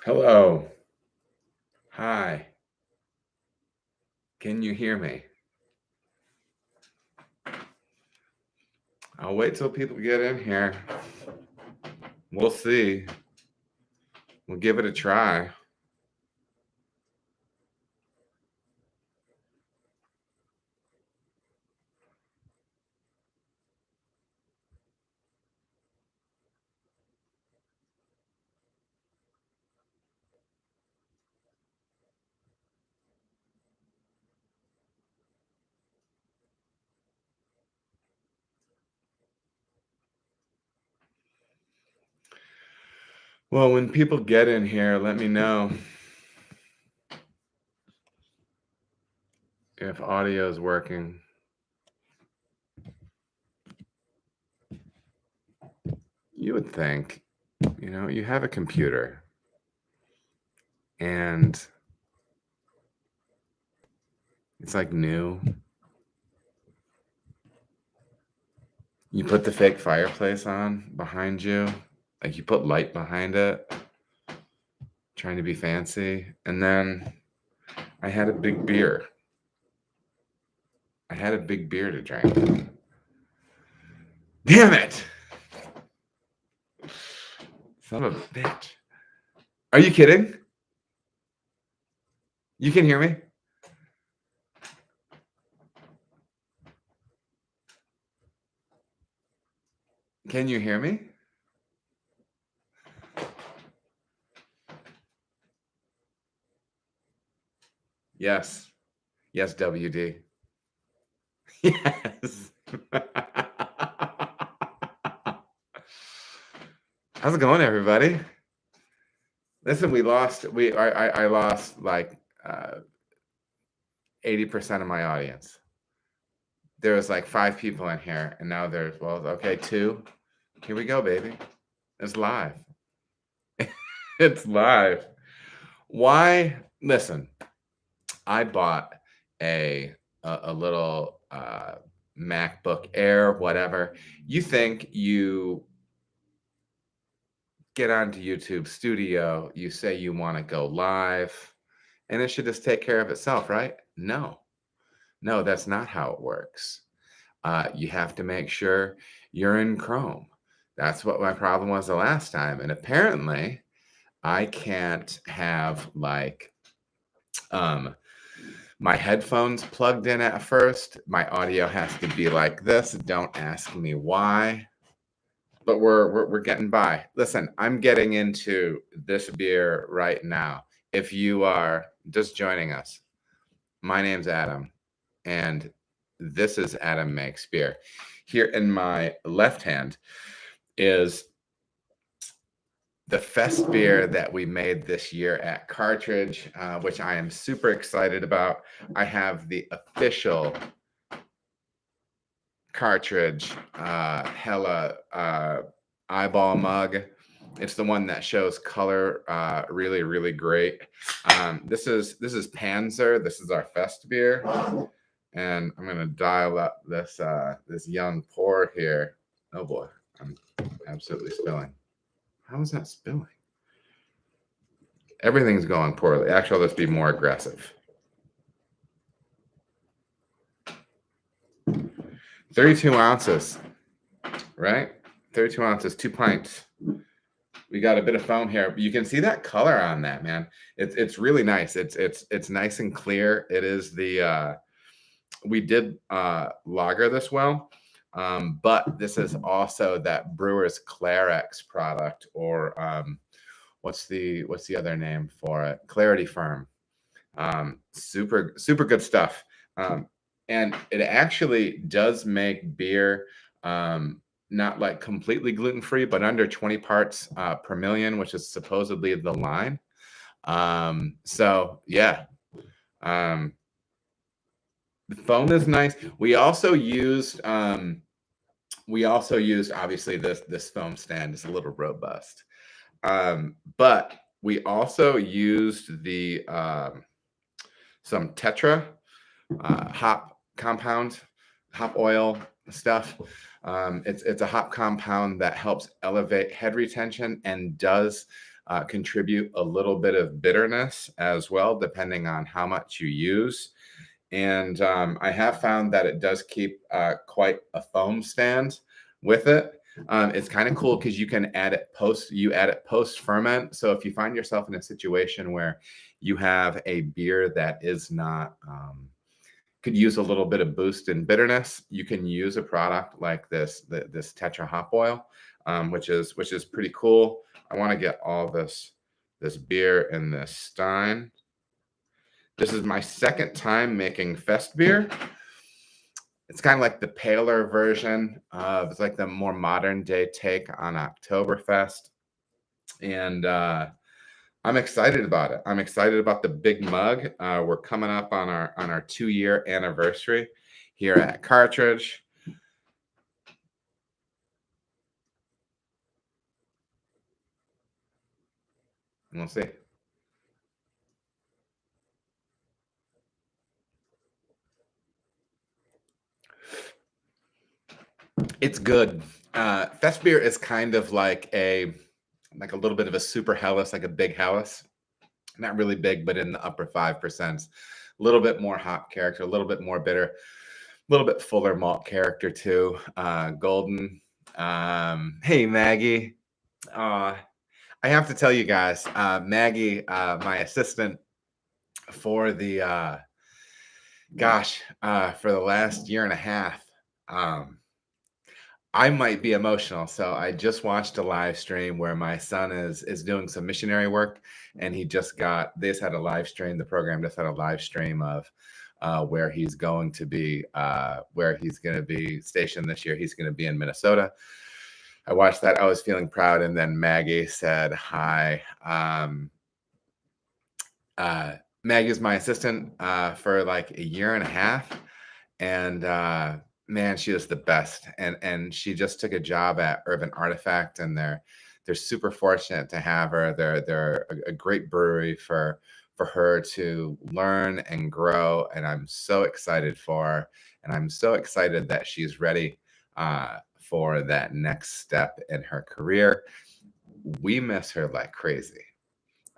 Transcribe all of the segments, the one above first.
Hello. Hi. Can you hear me? I'll wait till people get in here. We'll see. We'll give it a try. Well, when people get in here, let me know if audio is working. You would think, you have a computer and it's like new. You put the fake fireplace on behind you, like you put light behind it, trying to be fancy. And then I had a big beer. I had a big beer to drink. Damn it! Son of a bitch. Are you kidding? You can hear me? Can you hear me? Yes. Yes, WD. Yes. How's it going, everybody? Listen, I lost like 80% of my audience. There was like 5 people in here, and now there's, okay, 2. Here we go, baby. It's live. It's live. Why? Listen, I bought a little MacBook Air, whatever. You think you get onto YouTube Studio, you say you want to go live, and it should just take care of itself, right? No, that's not how it works. You have to make sure you're in Chrome. That's what my problem was the last time. And apparently, I can't have like my headphones plugged in at first. My audio has to be like this. Don't ask me why. But we're getting by. Listen, I'm getting into this beer right now. If you are just joining us, my name's Adam, and this is Adam Makes Beer. Here in my left hand is the Fest beer that we made this year at Cartridge, which I am super excited about. I have the official Cartridge Hella eyeball mug. It's the one that shows color really, really great. This is Panzer. This is our Fest beer, and I'm gonna dial up this this young pour here. Oh boy, I'm absolutely spilling. How is that spilling? Everything's going poorly. Actually, let's be more aggressive. 32 ounces, right? 32 ounces, 2 pints. We got a bit of foam here. You can see that color on that, man. It's really nice. It's nice and clear. It is the we did lager this well, but this is also that Brewer's Clarex product, or what's the other name for it? Clarity Firm. Super good stuff. And it actually does make beer not like completely gluten-free, but under 20 parts per million, which is supposedly the line. So yeah, the foam is nice. We also used obviously this foam stand is a little robust, but we also used the some Tetra hop compound, hop oil stuff. It's a hop compound that helps elevate head retention and does contribute a little bit of bitterness as well, depending on how much you use. And I have found that it does keep quite a foam stand with it. It's kind of cool because you can add it post ferment. So if you find yourself in a situation where you have a beer that is not could use a little bit of boost in bitterness, you can use a product like this Tetra hop oil, which is pretty cool. I want to get all this beer in this stein. This is my second time making fest beer. It's kind of like the paler version of, it's like the more modern day take on Oktoberfest. And I'm excited about it. I'm excited about the big mug. We're coming up on our 2-year anniversary here at Cartridge. We'll see. It's good. Fest beer is kind of like a little bit of a super Helles, like a big Helles. Not really big, but in the upper 5%. A little bit more hop character, a little bit more bitter, a little bit fuller malt character too. Golden. Hey, Maggie. I have to tell you guys, Maggie, my assistant for the for the last year and a half, I might be emotional. So I just watched a live stream where my son is doing some missionary work, and they just had a live stream. The program just had a live stream of where he's going to be stationed this year. He's going to be in Minnesota. I watched that. I was feeling proud, and then Maggie said hi. Maggie's my assistant for like a year and a half, and man, she is the best. And she just took a job at Urban Artifact, and they're super fortunate to have her. They're a great brewery for her to learn and grow, and I'm so excited for her, and I'm so excited that she's ready for that next step in her career. We miss her like crazy.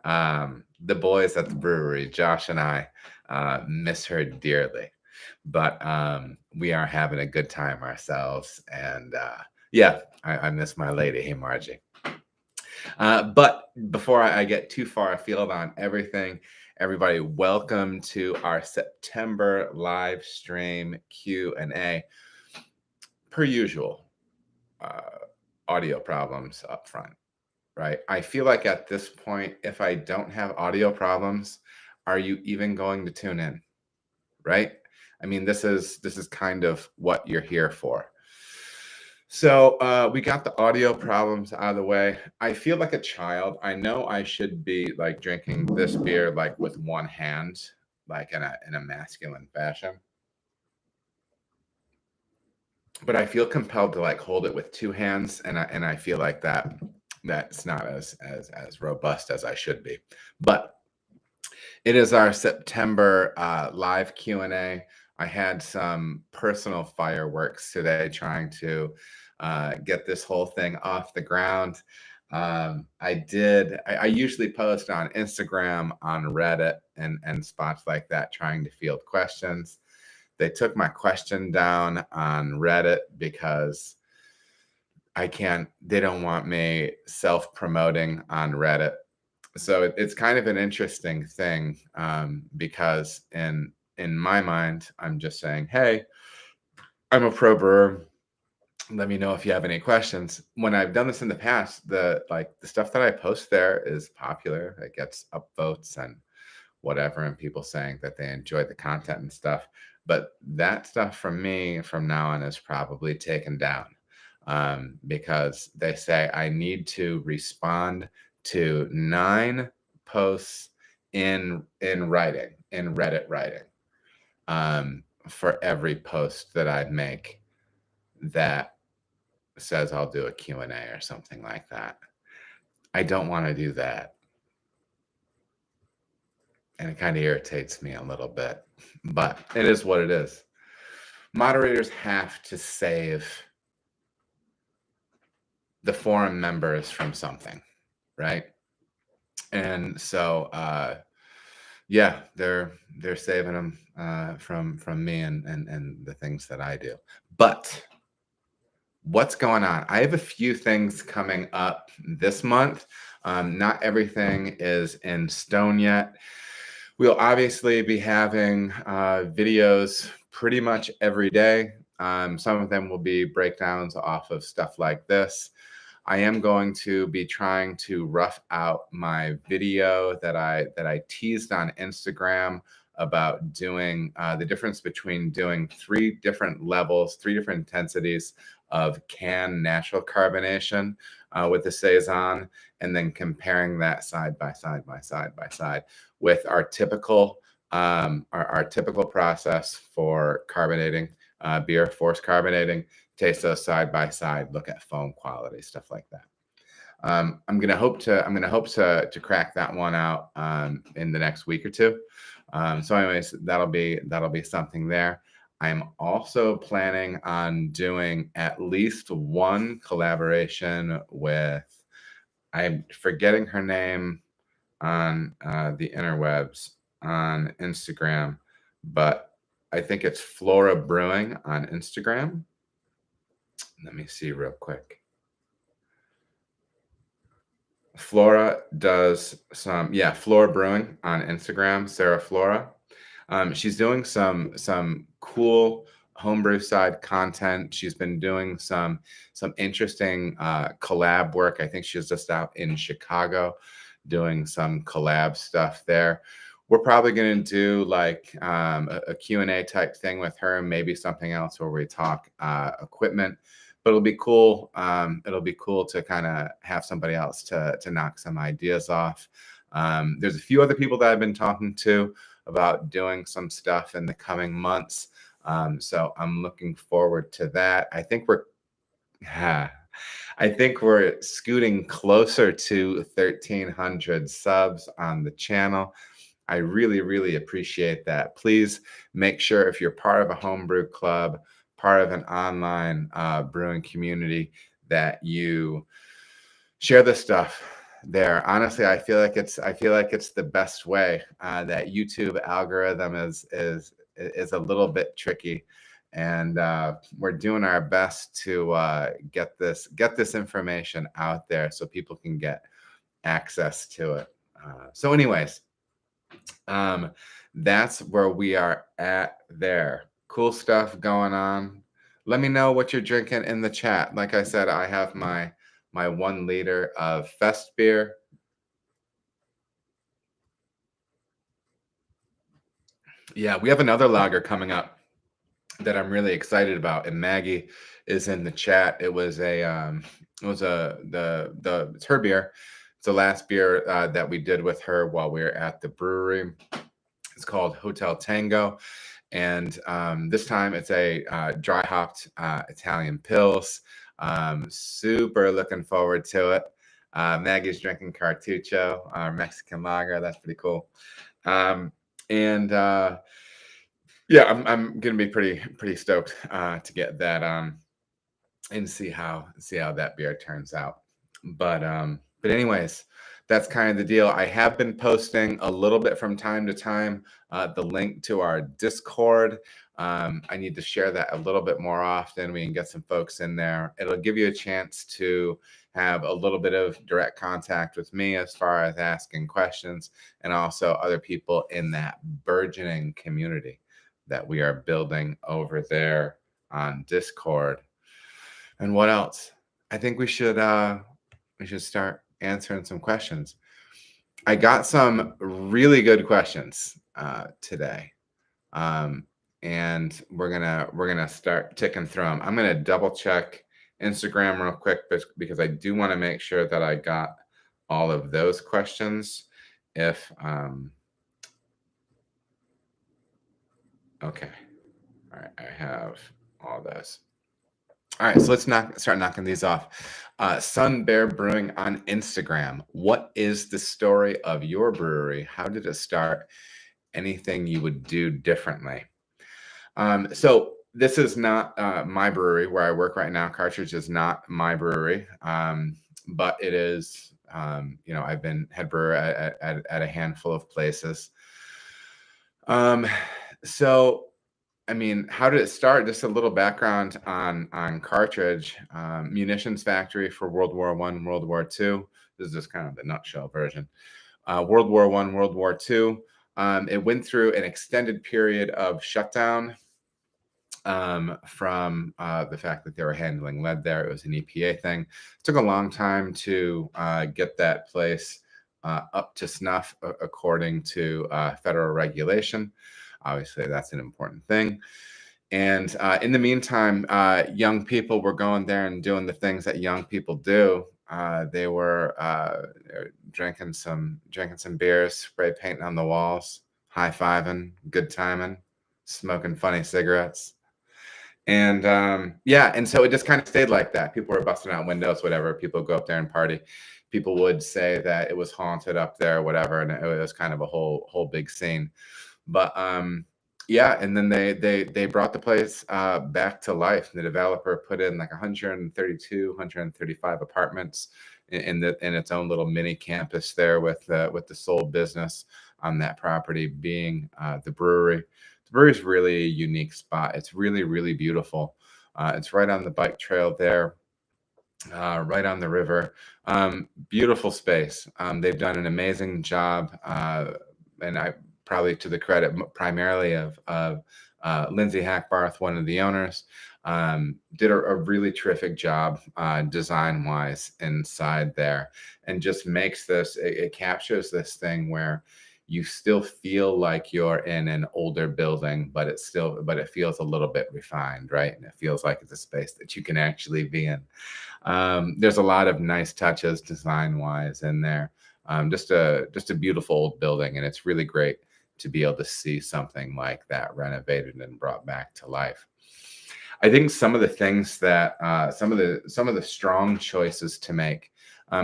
The boys at the brewery, Josh and I, miss her dearly, but we are having a good time ourselves. And yeah, I miss my lady. Hey, Margie. But before I get too far afield on everything, everybody, welcome to our September live stream Q&A. Per usual, audio problems up front. Right. I feel like at this point, if I don't have audio problems, are you even going to tune in? Right. I mean, this is kind of what you're here for. So we got the audio problems out of the way. I feel like a child. I know I should be like drinking this beer like with one hand, like in a masculine fashion. But I feel compelled to like hold it with two hands, and I feel like that's not as robust as I should be. But it is our September live Q&A. I had some personal fireworks today trying to get this whole thing off the ground. I usually post on Instagram, on Reddit, and spots like that trying to field questions. They took my question down on Reddit because they don't want me self-promoting on Reddit. So it's kind of an interesting thing because in my mind, I'm just saying, hey, I'm a pro brewer. Let me know if you have any questions. When I've done this in the past, the stuff that I post there is popular. It gets upvotes and whatever, and people saying that they enjoy the content and stuff. But that stuff from me from now on is probably taken down because they say I need to respond to 9 posts in Reddit writing for every post that I make that says I'll do a Q&A or something like that. I don't want to do that. And it kind of irritates me a little bit, but it is what it is. Moderators have to save the forum members from something, right? And so yeah, they're saving them from me and the things that I do. But what's going on? I have a few things coming up this month. Not everything is in stone yet. We'll obviously be having videos pretty much every day. Some of them will be breakdowns off of stuff like this. I am going to be trying to rough out my video that I teased on Instagram about doing the difference between doing 3 different levels, 3 different intensities of can natural carbonation with the saison, and then comparing that side by side by side by side with our typical typical process for carbonating beer, forced carbonating. Taste those side by side, look at foam quality, stuff like that. I'm gonna hope to crack that one out in the next week or two. So, anyways, that'll be something there. I'm also planning on doing at least one collaboration with, I'm forgetting her name on the interwebs on Instagram, but I think it's Flora Brewing on Instagram. Let me see real quick. Flora does some, yeah, Flora Brewing on Instagram, Sarah Flora. She's doing some cool homebrew side content. She's been doing some interesting collab work. I think she's just out in Chicago doing some collab stuff there. We're probably going to do like a Q&A type thing with her, maybe something else where we talk equipment. But it'll be cool. It'll be cool to kind of have somebody else to knock some ideas off. There's a few other people that I've been talking to about doing some stuff in the coming months. So I'm looking forward to that. I think we're scooting closer to 1,300 subs on the channel. I really, really appreciate that. Please make sure if you're part of a homebrew club, part of an online brewing community, that you share this stuff there. Honestly, I feel like it's the best way. That YouTube algorithm is a little bit tricky, and we're doing our best to get this information out there so people can get access to it. So, anyways, that's where we are at there. Cool stuff going on. Let me know what you're drinking in the chat. Like I said, I have my 1 liter of Fest beer. Yeah, we have another lager coming up that I'm really excited about, and Maggie is in the chat. It's her beer. It's the last beer that we did with her while we were at the brewery. It's called Hotel Tango. And this time it's a dry hopped Italian Pils. Super looking forward to it. Maggie's drinking Cartucho, our Mexican lager. That's pretty cool. Yeah, I'm gonna be pretty stoked to get that and see how that beer turns out. But anyways, that's kind of the deal. I have been posting a little bit from time to time the link to our Discord. I need to share that a little bit more often. We can get some folks in there. It'll give you a chance to have a little bit of direct contact with me as far as asking questions, and also other people in that burgeoning community that we are building over there on Discord. And what else? I think we should start answering some questions. I got some really good questions today, and we're gonna start ticking through them. I'm gonna double check Instagram real quick because I do want to make sure that I got all of those questions. If okay, all right, I have all those. All right, so let's start knocking these off. Sun Bear Brewing on Instagram. What is the story of your brewery? How did it start? Anything you would do differently? So this is not my brewery where I work right now. Cartridge is not my brewery. but it is, I've been head brewer at a handful of places. Um, so I mean, how did it start? Just a little background on Cartridge, munitions factory for World War I, World War II. This is just kind of the nutshell version. World War I, World War II. It went through an extended period of shutdown from the fact that they were handling lead there. It was an EPA thing. It took a long time to get that place up to snuff according to federal regulation. Obviously, that's an important thing. And in the meantime, young people were going there and doing the things that young people do. They were drinking some beers, spray painting on the walls, high fiving, good timing, smoking funny cigarettes. And yeah, and so it just kind of stayed like that. People were busting out windows, whatever. People go up there and party. People would say that it was haunted up there, whatever, and it was kind of a whole big scene. But yeah, and then they brought the place back to life. The developer put in like 132, 135 apartments in its own little mini campus there with the sole business on that property being the brewery. The brewery is really a unique spot. It's really, really beautiful. It's right on the bike trail there, right on the river. Beautiful space. They've done an amazing job, and I probably to the credit primarily of Lindsay Hackbarth, one of the owners. Did a really terrific job design wise inside there, and just makes this. It captures this thing where you still feel like you're in an older building, but it feels a little bit refined, right? And it feels like it's a space that you can actually be in. There's a lot of nice touches design wise in there. Just a beautiful old building, and it's really great to be able to see something like that renovated and brought back to life. I think some of the things that some of the strong choices to make,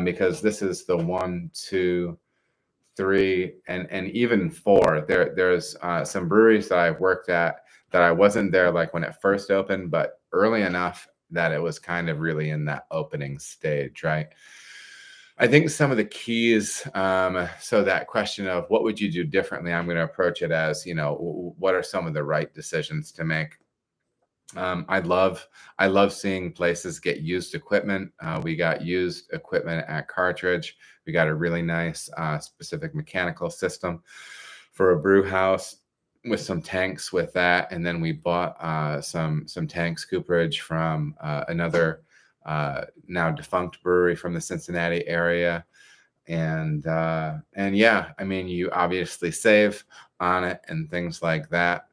because this is the 1, 2, 3, and even 4. There's some breweries that I've worked at that I wasn't there like when it first opened, but early enough that it was kind of really in that opening stage, right? I think some of the keys, so that question of what would you do differently, I'm going to approach it as, what are some of the right decisions to make? I love seeing places get used equipment. We got used equipment at Cartridge. We got a really nice specific mechanical system for a brew house with some tanks with that, and then we bought some tank scoopage from another now defunct brewery from the Cincinnati area. And yeah, I mean, you obviously save on it and things like that.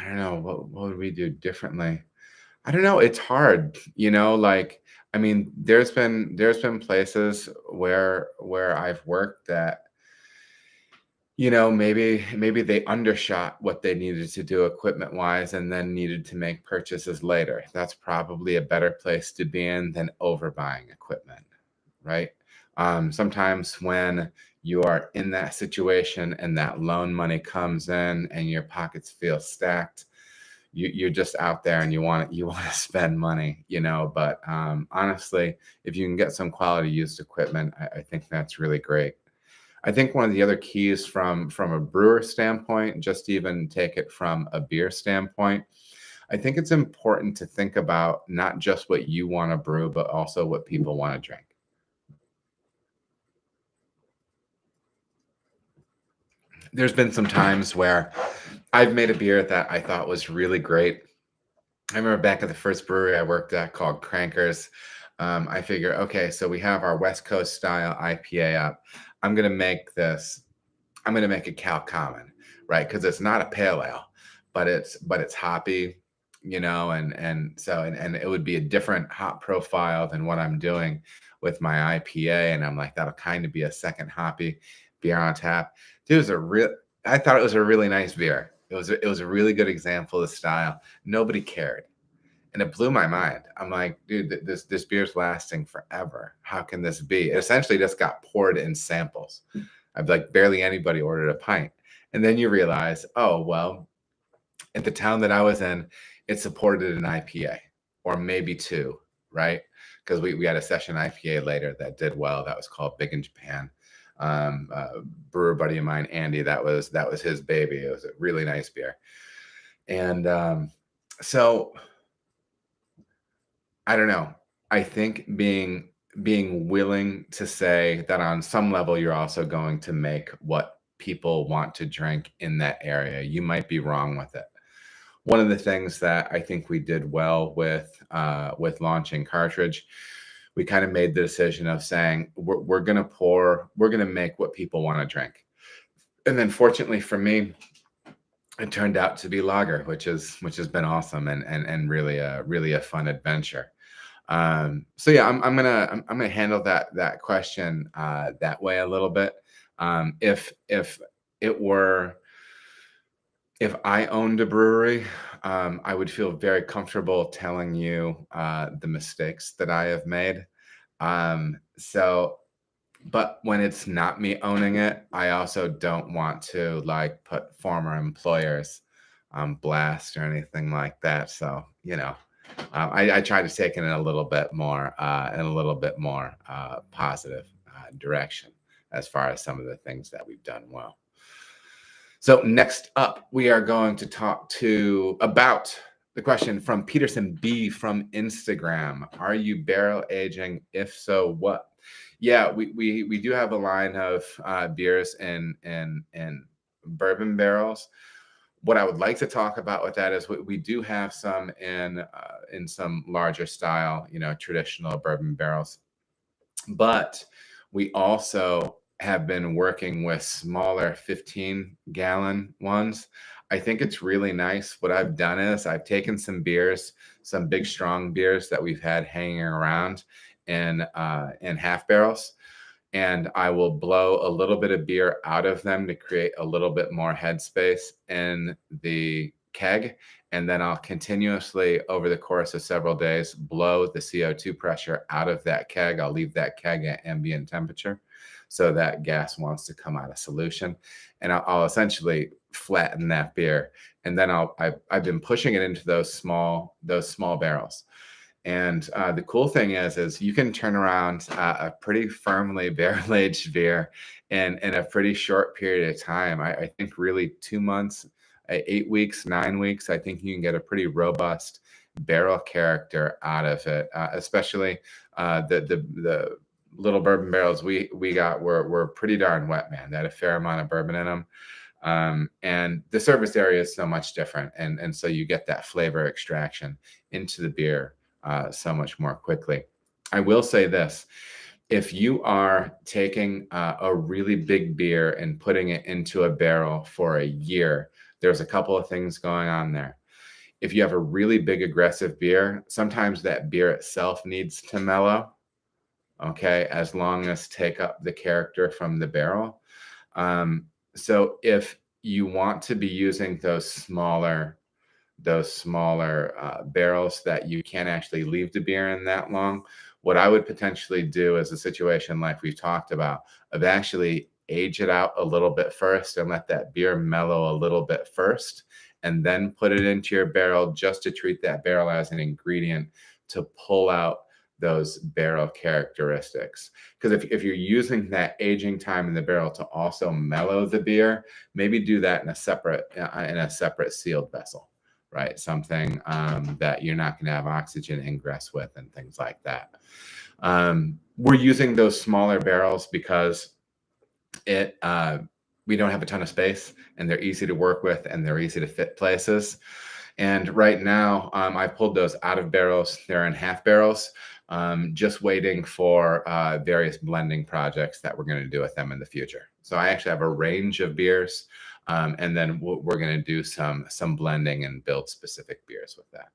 I don't know, what would we do differently? I don't know, it's hard, like, I mean, there's been places where I've worked that, maybe they undershot what they needed to do equipment wise and then needed to make purchases later. That's probably a better place to be in than overbuying equipment, right? Sometimes when you are in that situation and that loan money comes in and your pockets feel stacked, you're just out there and you want to spend money, But honestly, if you can get some quality used equipment, I think that's really great. I think one of the other keys from a brewer standpoint, just even take it from a beer standpoint, I think it's important to think about not just what you want to brew, but also what people want to drink. There's been some times where I've made a beer that I thought was really great. I remember back at the first brewery I worked at called Crankers. I figure, okay, so we have our West Coast style IPA up. I'm gonna make this. I'm gonna make a Cal Common, right? Because it's not a pale ale, but it's hoppy, and it would be a different hop profile than what I'm doing with my IPA. And I'm like, that'll kind of be a second hoppy beer on tap. Dude, I thought it was a really nice beer. It was a really good example of style. Nobody cared. And it blew my mind. I'm like, dude, this beer's lasting forever. How can this be? It essentially just got poured in samples. I'd like barely anybody ordered a pint. And then you realize, oh, well, at the town that I was in, it supported an IPA or maybe two, right? because we had a session IPA later that did well. That was called Big in Japan. Brewer buddy of mine, Andy, that was his baby. It was a really nice beer. And so I don't know. I think being willing to say that on some level you're also going to make what people want to drink in that area. You might be wrong with it. One of the things that I think we did well with launching Cartridge, we kind of made the decision of saying we're going to make what people want to drink. And then fortunately for me, it turned out to be lager, which has been awesome and really a fun adventure. So yeah, I'm gonna handle that question that way a little bit. If I owned a brewery, I would feel very comfortable telling you the mistakes that I have made. But when it's not me owning it, I also don't want to like put former employers on blast or anything like that. So, I try to take it in a little bit more positive direction as far as some of the things that we've done well. So next up, we are going to talk about the question from Peterson B from Instagram. Are you barrel aging? If so, what? Yeah, we do have a line of beers in bourbon barrels. What I would like to talk about with that is we do have some in some larger style, traditional bourbon barrels, but we also have been working with smaller 15-gallon ones. I think it's really nice. What I've done is I've taken some beers, some big strong beers that we've had hanging around in half barrels, and I will blow a little bit of beer out of them to create a little bit more headspace in the keg. And then I'll continuously, over the course of several days, blow the CO2 pressure out of that keg. I'll leave that keg at ambient temperature so that gas wants to come out of solution. And I'll essentially flatten that beer. And then I've been pushing it into those small barrels. And the cool thing is you can turn around a pretty firmly barrel-aged beer in a pretty short period of time. I think really 2 months, 8 weeks, 9 weeks, I think you can get a pretty robust barrel character out of it, especially the little bourbon barrels we got were pretty darn wet, man. They had a fair amount of bourbon in them. And the surface area is so much different. And so you get that flavor extraction into the beer so much more quickly. I will say this. If you are taking a really big beer and putting it into a barrel for a year, there's a couple of things going on there. If you have a really big aggressive beer, sometimes that beer itself needs to mellow, okay, as long as take up the character from the barrel. So if you want to be using those smaller barrels that you can't actually leave the beer in that long, what I would potentially do is a situation like we've talked about of actually age it out a little bit first and let that beer mellow a little bit first, and then put it into your barrel just to treat that barrel as an ingredient to pull out those barrel characteristics. Because if you're using that aging time in the barrel to also mellow the beer, maybe do that in a separate sealed vessel. Right, something that you're not going to have oxygen ingress with and things like that. We're using those smaller barrels because we don't have a ton of space and they're easy to work with and they're easy to fit places. And right now, I pulled those out of barrels. They're in half barrels, just waiting for various blending projects that we're going to do with them in the future. So I actually have a range of beers. And then we're going to do some blending and build specific beers with that.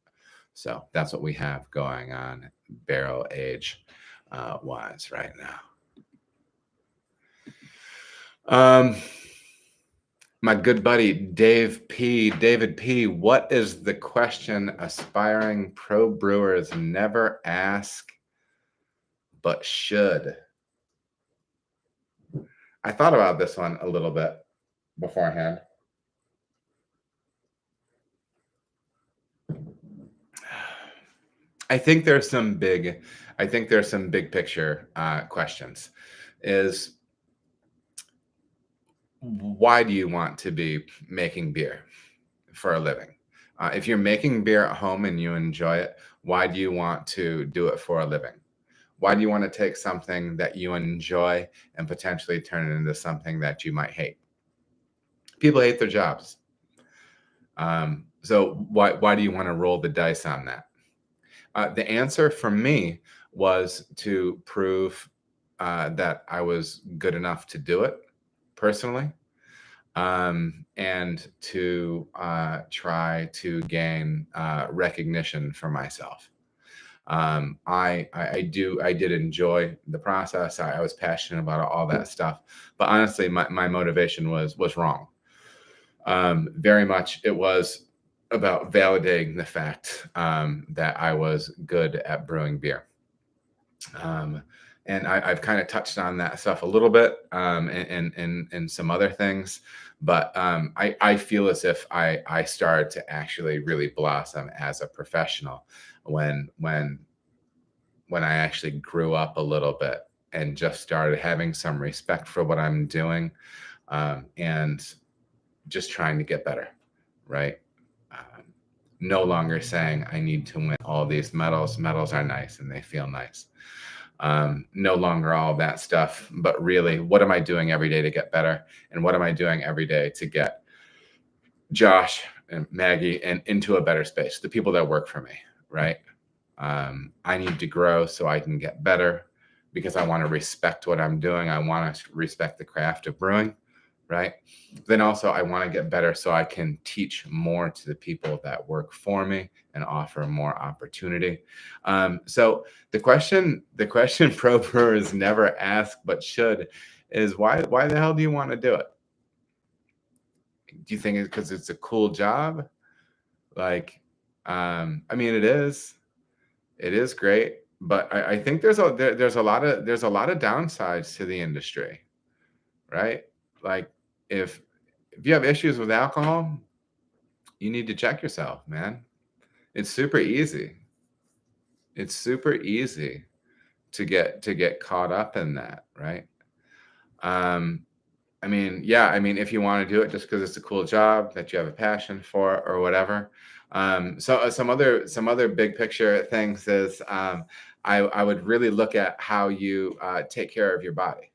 So that's what we have going on barrel age wise right now. My good buddy David P, what is the question aspiring pro brewers never ask but should? I thought about this one a little bit beforehand. I think there's some big, I think there's some big picture questions. Is why do you want to be making beer for a living? If you're making beer at home and you enjoy it, why do you want to do it for a living? Why do you want to take something that you enjoy and potentially turn it into something that you might hate? People hate their jobs. So why do you want to roll the dice on that? The answer for me was to prove that I was good enough to do it personally, and to try to gain recognition for myself. I did enjoy the process. I was passionate about all that stuff, but honestly, my motivation was wrong. Very much, it was about validating the fact that I was good at brewing beer. Um, and I've kind of touched on that stuff a little bit, and some other things, but I feel as if I started to actually really blossom as a professional when when when I actually grew up a little bit and just started having some respect for what I'm doing, and just trying to get better, right? Um, no longer saying I need to win all these medals. Medals are nice and they feel nice. No longer all of that stuff, but really, what am I doing every day to get better? And what am I doing every day to get Josh and Maggie and into a better space? The people that work for me, right? I need to grow so I can get better because I want to respect what I'm doing. I want to respect the craft of brewing, right? Then also, I want to get better so I can teach more to the people that work for me and offer more opportunity. So the question pro brewers never ask but should is why the hell do you want to do it? Do you think it's because it's a cool job? Like, I mean, it is great, but I think there's a lot of downsides to the industry, right? Like, if if you have issues with alcohol, you need to check yourself, man. It's super easy. It's super easy to get caught up in that, right? Um, I mean, yeah, I mean, if you want to do it just because it's a cool job that you have a passion for or whatever. Some other big picture things is, I would really look at how you take care of your body.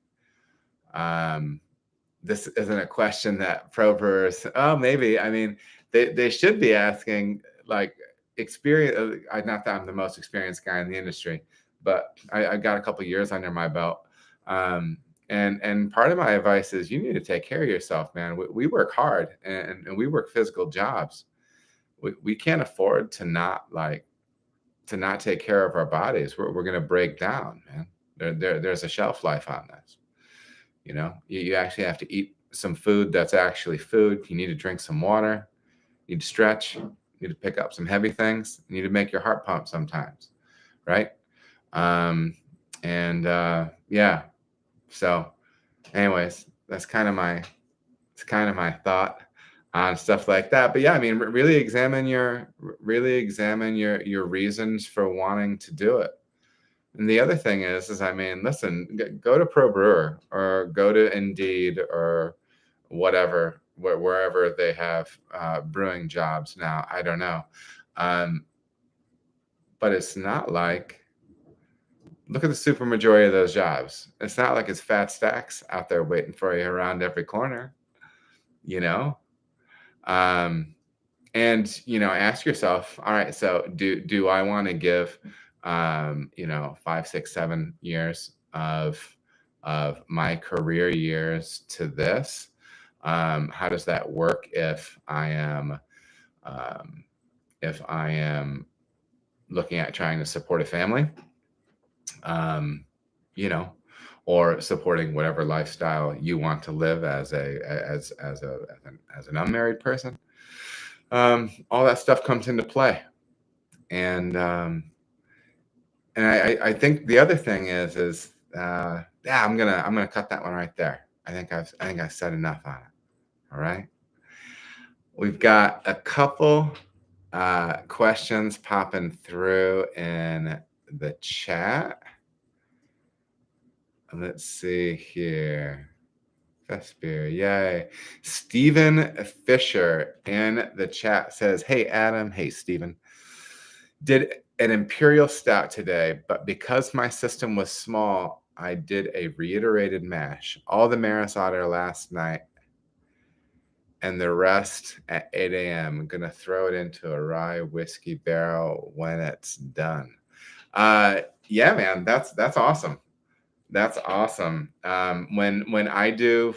Um, this isn't a question that pro brewers, oh, maybe. I mean, they should be asking, like, experience. Not that I'm the most experienced guy in the industry, but I got a couple years under my belt. Um, and part of my advice is you need to take care of yourself, man. We work hard and we work physical jobs. We can't afford to not take care of our bodies. We're going to break down, man. There's a shelf life on this. You know, you actually have to eat some food that's actually food. You need to drink some water. You need to stretch. You need to pick up some heavy things. You need to make your heart pump sometimes, right? Um, and yeah. So, anyways, it's kind of my thought on stuff like that. But yeah, I mean, really examine your reasons for wanting to do it. And the other thing is I mean, listen, go to Pro Brewer or go to Indeed or whatever, wherever they have brewing jobs now. I don't know. Um, but it's not like, look at the super majority of those jobs. It's not like it's fat stacks out there waiting for you around every corner, you know? Um, and ask yourself, all right, so do I want to give 5 6 7 years of my career years to this? How does that work um, if I am looking at trying to support a family, um, you know or supporting whatever lifestyle you want to live as an unmarried person? All that stuff comes into play. And um, and I think the other thing yeah, I'm gonna cut that one right there. I think I've said enough on it. All right, we've got a couple Questions popping through in the chat. Let's see here. Best beer, yay. Stephen Fisher in the chat says, hey, Adam. Hey, Stephen. Did an imperial stout today, but because my system was small, I did a reiterated mash. All the Maris Otter last night and the rest at 8 a.m. I'm going to throw it into a rye whiskey barrel when it's done. Yeah, man, that's awesome. That's awesome. When I do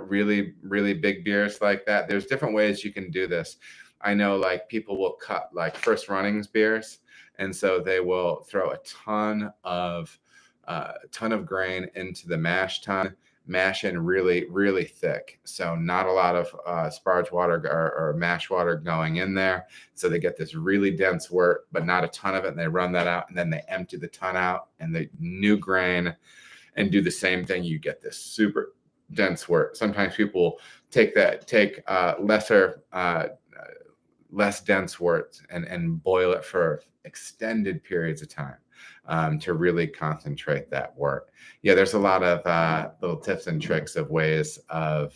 really big beers like that, there's different ways you can do this. I know like people will cut like first runnings beers, and so they will throw a ton of grain into the mash tun, mash in really thick. So not a lot of sparge water or mash water going in there. So they get this really dense wort, but not a ton of it. And they run that out, and then they empty the tun out, and the new grain and do the same thing. You get this super dense wort. Sometimes people take less dense wort and boil it for extended periods of time to really concentrate that wort. Yeah, there's a lot of little tips and tricks of ways of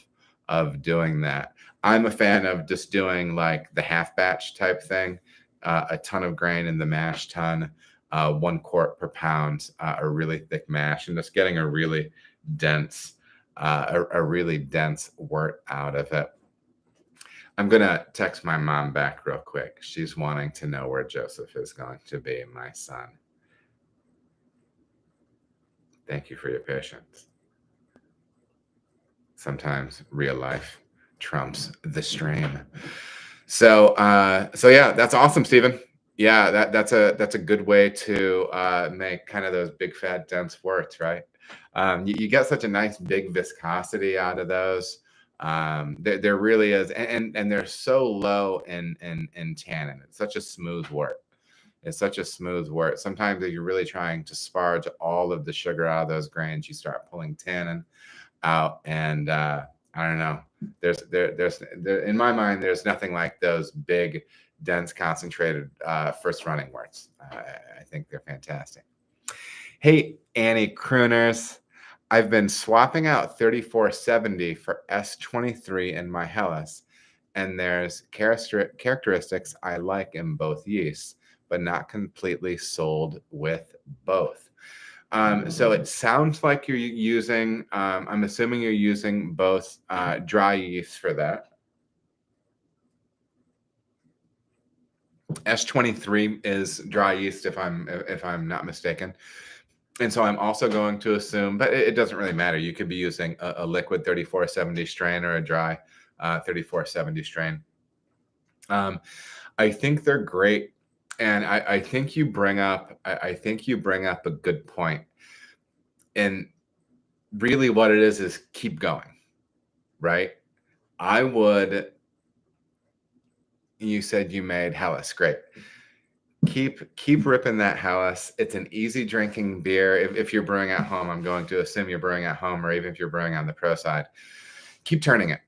doing that. I'm a fan of just doing like the half batch type thing, a ton of grain in the mash tun, 1 quart per pound, a really thick mash, and just getting a really dense wort out of it. I'm gonna text my mom back real quick. She's wanting to know where Joseph is going to be, my son. Thank you for your patience. Sometimes real life trumps the stream. So yeah, that's awesome, Stephen. Yeah, that's a good way to make kind of those big fat dense worts, right? You get such a nice big viscosity out of those. There really is, and they're so low in tannin. It's such a smooth wort. It's such a smooth wort. Sometimes if you're really trying to sparge all of the sugar out of those grains, you start pulling tannin out, and I don't know. There's in my mind, there's nothing like those big, dense, concentrated first running worts. I think they're fantastic. Hey, Annie Crooners, I've been swapping out 3470 for S23 in my Hellas, and there's characteristics I like in both yeasts, but not completely sold with both. So it sounds like you're using, I'm assuming you're using both dry yeast for that. S23 is dry yeast, if I'm not mistaken. And so I'm also going to assume, but it doesn't really matter. You could be using a liquid 3470 strain or a dry 3470 strain. I think they're great, and I think you bring up a good point. And really, what it is keep going, right? I would. You said you made Hellas, great. Keep ripping that Hellas. It's an easy drinking beer. If you're brewing at home, I'm going to assume you're brewing at home, or even if you're brewing on the pro side, keep turning it.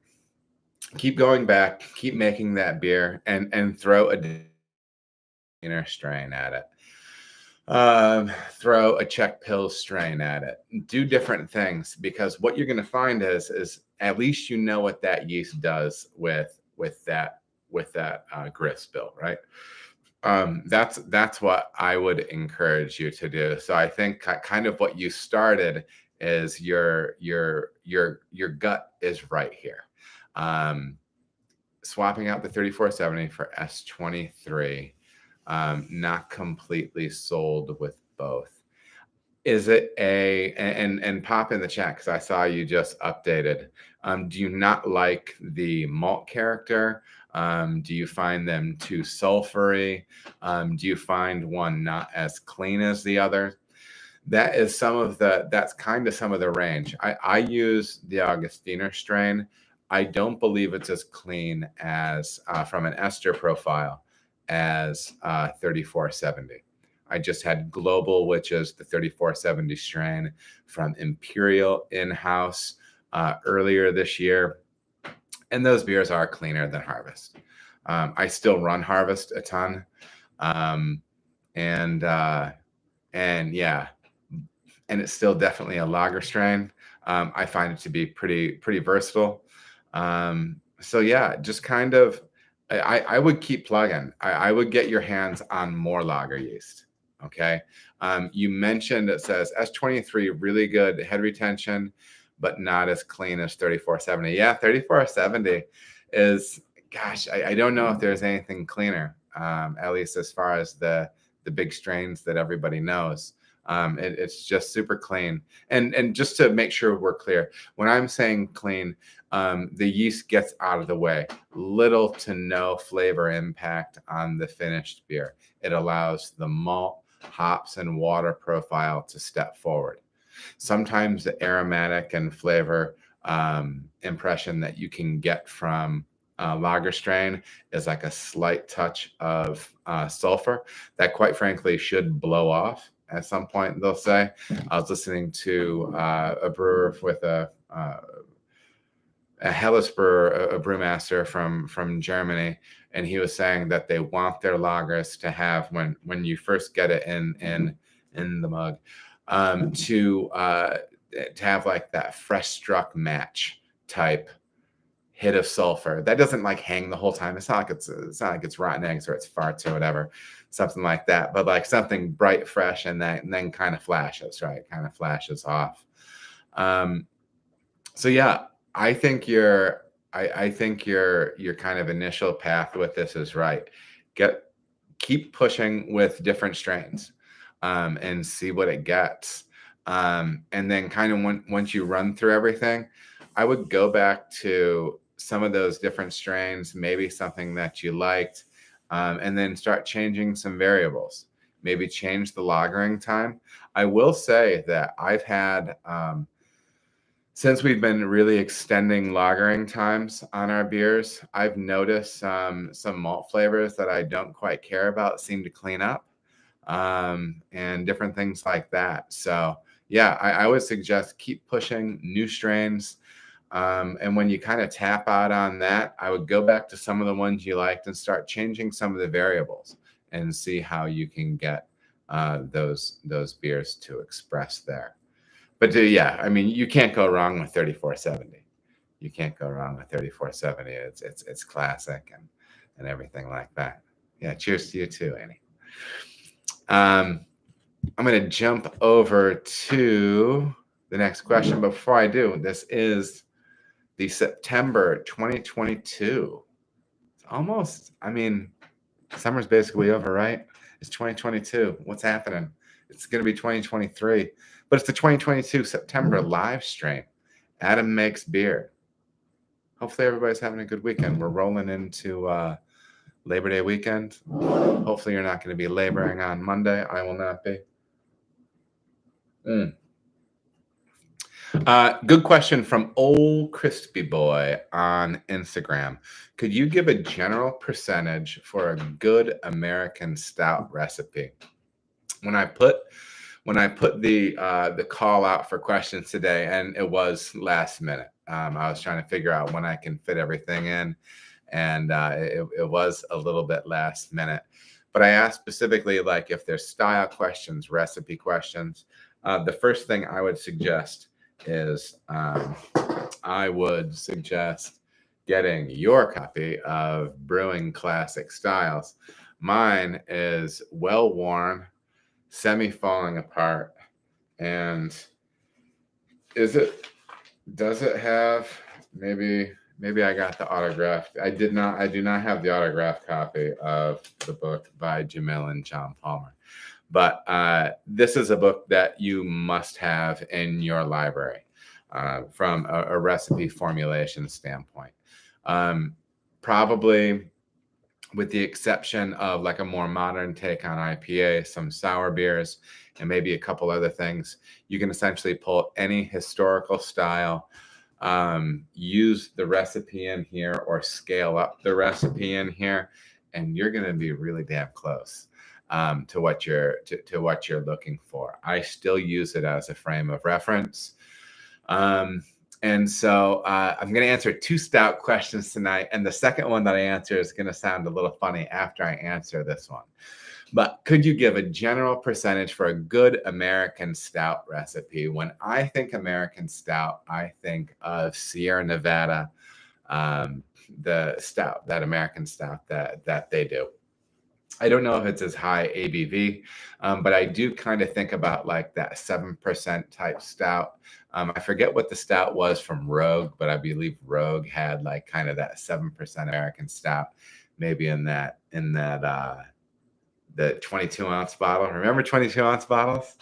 Keep going back. Keep making that beer, and throw a inner strain at it. Throw a Czech Pils strain at it. Do different things, because what you're going to find is at least you know what that yeast does with that grist bill, right? That's what I would encourage you to do. So I think kind of what you started is your gut is right here. Swapping out the 3470 for S23, not completely sold with both. Is it and pop in the chat, because I saw you just updated. Do you not like the malt character? Do you find them too sulfury? Do you find one not as clean as the other? That's kind of some of the range. I use the Augustiner strain. I don't believe it's as clean as from an ester profile as 3470. I just had Global, which is the 3470 strain from Imperial in-house earlier this year. And those beers are cleaner than Harvest. I still run harvest a ton. Um, and yeah, and it's still definitely a lager strain. I find it to be pretty versatile. So yeah, just kind of, I would keep plugging. I would get your hands on more lager yeast. Okay. You mentioned it says S23 really good head retention, but not as clean as 3470. Yeah, 3470 is, gosh, I don't know if there's anything cleaner, at least as far as the big strains that everybody knows. It's just super clean. And just to make sure we're clear, when I'm saying clean, the yeast gets out of the way. Little to no flavor impact on the finished beer. It allows the malt, hops, and water profile to step forward. Sometimes the aromatic and flavor impression that you can get from lager strain is like a slight touch of sulfur that, quite frankly, should blow off at some point, they'll say. I was listening to a brewer with a Helles brewer, a brewmaster from Germany, and he was saying that they want their lagers to have, when you first get it in the mug, to have like that fresh struck match type hit of sulfur that doesn't like hang the whole time. It's not like it's rotten eggs or it's farts or whatever, something like that. But like something bright, fresh, and then kind of flashes, right? Kind of flashes off. So yeah, I think your kind of initial path with this is right. Keep pushing with different strains, and see what it gets. And then kind of once you run through everything, I would go back to some of those different strains, maybe something that you liked, and then start changing some variables. Maybe change the lagering time. I will say that I've had, since we've been really extending lagering times on our beers, I've noticed some malt flavors that I don't quite care about seem to clean up, and different things like that. So yeah, I would suggest keep pushing new strains. And when you kind of tap out on that, I would go back to some of the ones you liked and start changing some of the variables and see how you can get those beers to express there. But yeah, I mean, you can't go wrong with 3470. You can't go wrong with 3470. It's classic and everything like that. Yeah, cheers to you too, Annie. I'm going to jump over to the next question. But before I do, this is the September 2022. It's almost, I mean, summer's basically over, right? It's 2022. What's happening? It's going to be 2023. But it's the 2022 September live stream. Adam Makes Beer. Hopefully everybody's having a good weekend. We're rolling into Labor Day weekend. Hopefully you're not going to be laboring on Monday. I will not be. Good question from Old Crispy Boy on Instagram. Could you give a general percentage for a good American stout recipe? When I put the call out for questions today, and it was last minute. I was trying to figure out when I can fit everything in, and it was a little bit last minute. But I asked specifically, like, if there's style questions, recipe questions. The first thing I would suggest is I would suggest getting your copy of Brewing Classic Styles. Mine is well worn, semi falling apart, and does it have, maybe I got the autograph. I do not have the autographed copy of the book by Jamil and John Palmer. But this is a book that you must have in your library from a recipe formulation standpoint. Probably with the exception of like a more modern take on IPA, some sour beers, and maybe a couple other things, you can essentially pull any historical style, use the recipe in here or scale up the recipe in here, and you're going to be really damn close to what you're looking for. I still use it as a frame of reference. And so I'm going to answer 2 stout questions tonight. And the second one that I answer is going to sound a little funny after I answer this one. But could you give a general percentage for a good American stout recipe? When I think American stout, I think of Sierra Nevada, the stout, that American stout that they do. I don't know if it's as high ABV, but I do kind of think about like that 7% type stout. I forget what the stout was from Rogue, but I believe Rogue had like kind of that 7% American stout, maybe in that the 22-ounce bottle. Remember 22-ounce bottles?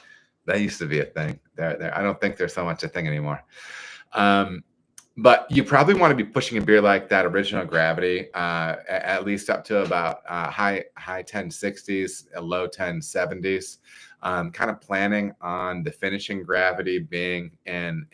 That used to be a thing. I don't think there's so much a thing anymore. But you probably want to be pushing a beer like that original gravity, at least up to about high 1060s, low 1070s. Kind of planning on the finishing gravity being in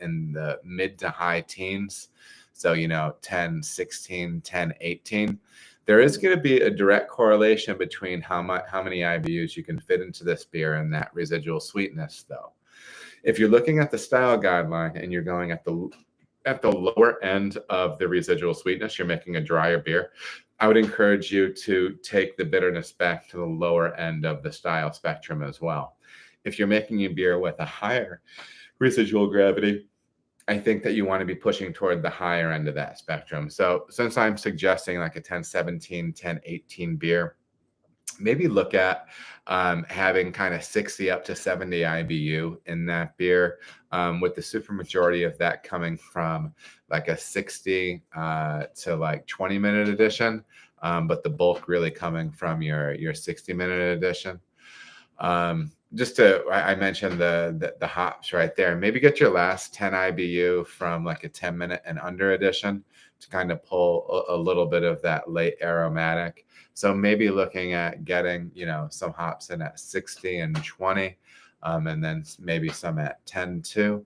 the mid to high teens. So, 10, 16, 10, 18. There is going to be a direct correlation between how many IBUs you can fit into this beer and that residual sweetness, though. If you're looking at the style guideline and you're going at the lower end of the residual sweetness, you're making a drier beer, I would encourage you to take the bitterness back to the lower end of the style spectrum as well. If you're making a beer with a higher residual gravity, I think that you want to be pushing toward the higher end of that spectrum. So since I'm suggesting like a 1017, 1018 beer, maybe look at having kind of 60 up to 70 IBU in that beer, with the supermajority of that coming from like a 60 to like 20-minute edition, but the bulk really coming from your 60-minute edition. I mentioned the hops right there. Maybe get your last 10 IBU from like a 10-minute and under edition to kind of pull a little bit of that late aromatic. So maybe looking at getting, some hops in at 60 and 20, and then maybe some at 10 too.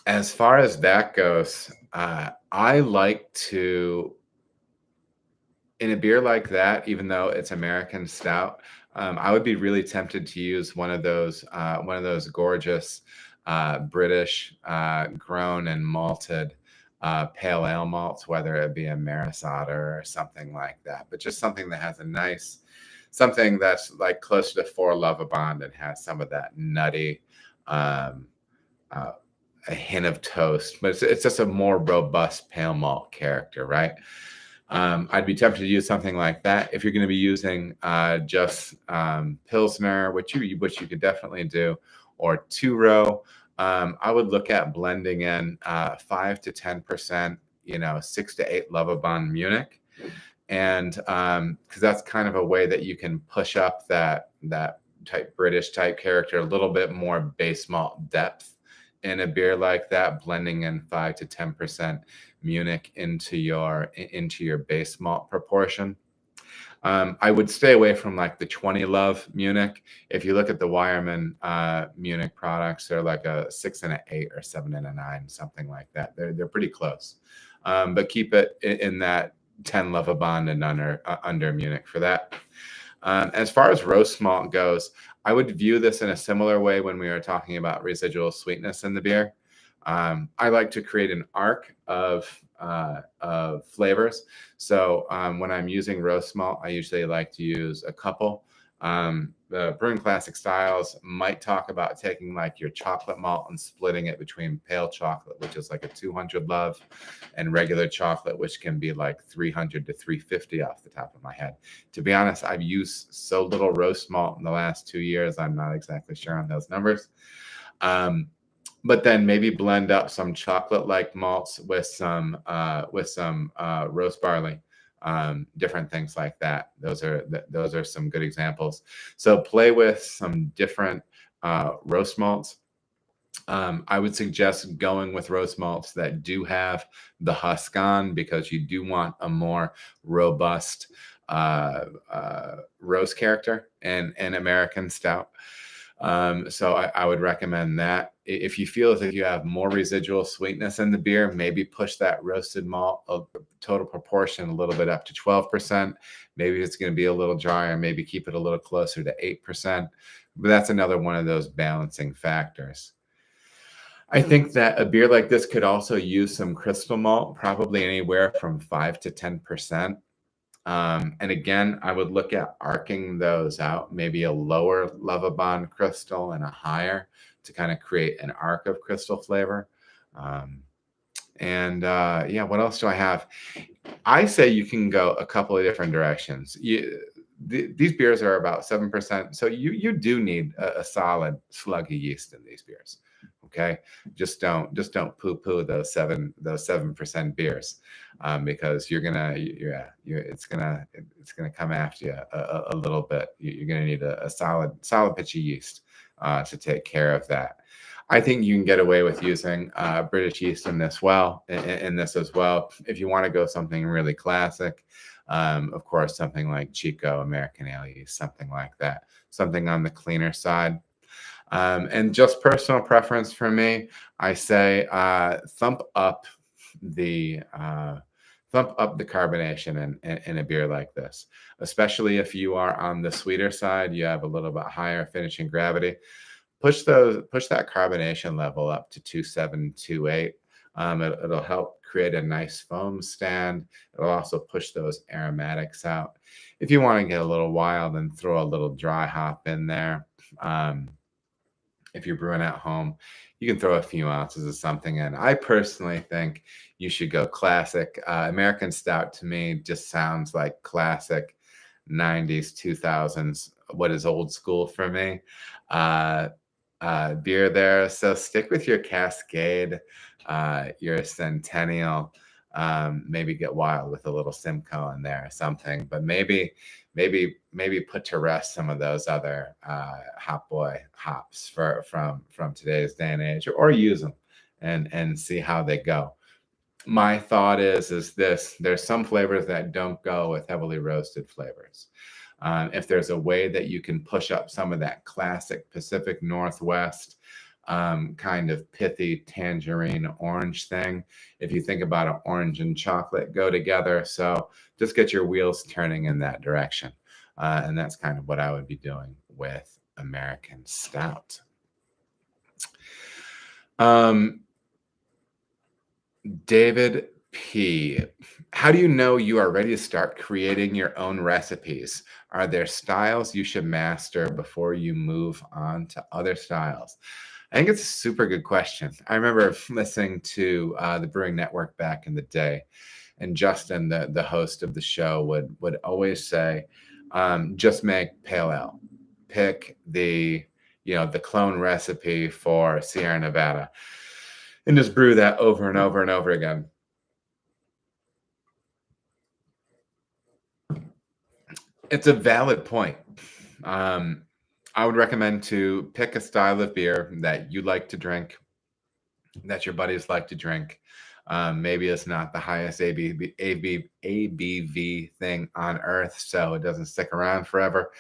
As far as that goes, I like to, in a beer like that, even though it's American stout, I would be really tempted to use one of those gorgeous British grown and malted pale ale malts, whether it be a Maris Otter or something like that. But just something that has something that's like close to 4 Lovibond and has some of that nutty, a hint of toast, but it's just a more robust pale malt character, right? I'd be tempted to use something like that. If you're going to be using just Pilsner, which you could definitely do, or 2-row, I would look at blending in 5 to 10%, 6 to 8 Lovibond Munich, and because that's kind of a way that you can push up that type British type character, a little bit more base malt depth in a beer like that, blending in 5 to 10% Munich into your base malt proportion. I would stay away from like the 20 Love Munich. If you look at the Weyermann Munich products, they're like a 6 and an 8 or 7 and a 9, something like that. They're pretty close, but keep it in that 10 Lovibond and under Munich for that. As far as roast malt goes, I would view this in a similar way when we were talking about residual sweetness in the beer. I like to create an arc of flavors. So when I'm using roast malt, I usually like to use a couple. The Brewing Classic Styles might talk about taking like your chocolate malt and splitting it between pale chocolate, which is like a 200 Love, and regular chocolate, which can be like 300 to 350 off the top of my head. To be honest, I've used so little roast malt in the last 2 years, I'm not exactly sure on those numbers. But then maybe blend up some chocolate-like malts with some roast barley, different things like that. Those are some good examples. So play with some different roast malts. I would suggest going with roast malts that do have the husk on, because you do want a more robust roast character in American stout. So I would recommend that. If you feel as if you have more residual sweetness in the beer, maybe push that roasted malt total proportion a little bit up to 12%. Maybe it's going to be a little drier, maybe keep it a little closer to 8%. But that's another one of those balancing factors. I think that a beer like this could also use some crystal malt, probably anywhere from 5 to 10%. And again, I would look at arcing those out, maybe a lower Lovabond crystal and a higher to kind of create an arc of crystal flavor. Um, yeah, what else do I have? I say you can go a couple of different directions. These beers are about 7%, so you do need a solid slug of yeast in these beers. Okay, just don't poo-poo those 7% beers, because it's gonna come after you a little bit. You're gonna need a solid pitch of yeast to take care of that. I think you can get away with using British yeast in this as well. If you want to go something really classic, of course, something like Chico American Ale yeast, something like that, something on the cleaner side. And just personal preference for me, I say thump up the carbonation in a beer like this, especially if you are on the sweeter side, you have a little bit higher finishing gravity. Push that carbonation level up to 2.7, 2.8. It'll help create a nice foam stand. It'll also push those aromatics out. If you want to get a little wild and throw a little dry hop in there, if you're brewing at home, you can throw a few ounces of something in. I personally think you should go classic. American Stout to me just sounds like classic 90s, 2000s, what is old school for me. Beer there. So stick with your Cascade, your Centennial. Maybe get wild with a little Simcoe in there or something, but maybe put to rest some of those other hop boy hops from today's day and age, or use them and see how they go. My thought is this: there's some flavors that don't go with heavily roasted flavors. If there's a way that you can push up some of that classic Pacific Northwest kind of pithy tangerine orange thing, if you think about an orange and chocolate go together, so just get your wheels turning in that direction. And that's kind of what I would be doing with American Stout. David P. How do you know you are ready to start creating your own recipes? Are there styles you should master before you move on to other styles? I think it's a super good question. I remember listening to the Brewing Network back in the day, and Justin, the host of the show, would always say, just make pale ale. Pick the clone recipe for Sierra Nevada and just brew that over and over and over again. It's a valid point. I would recommend to pick a style of beer that you like to drink, that your buddies like to drink. Maybe it's not the highest ABV thing on earth, so it doesn't stick around forever.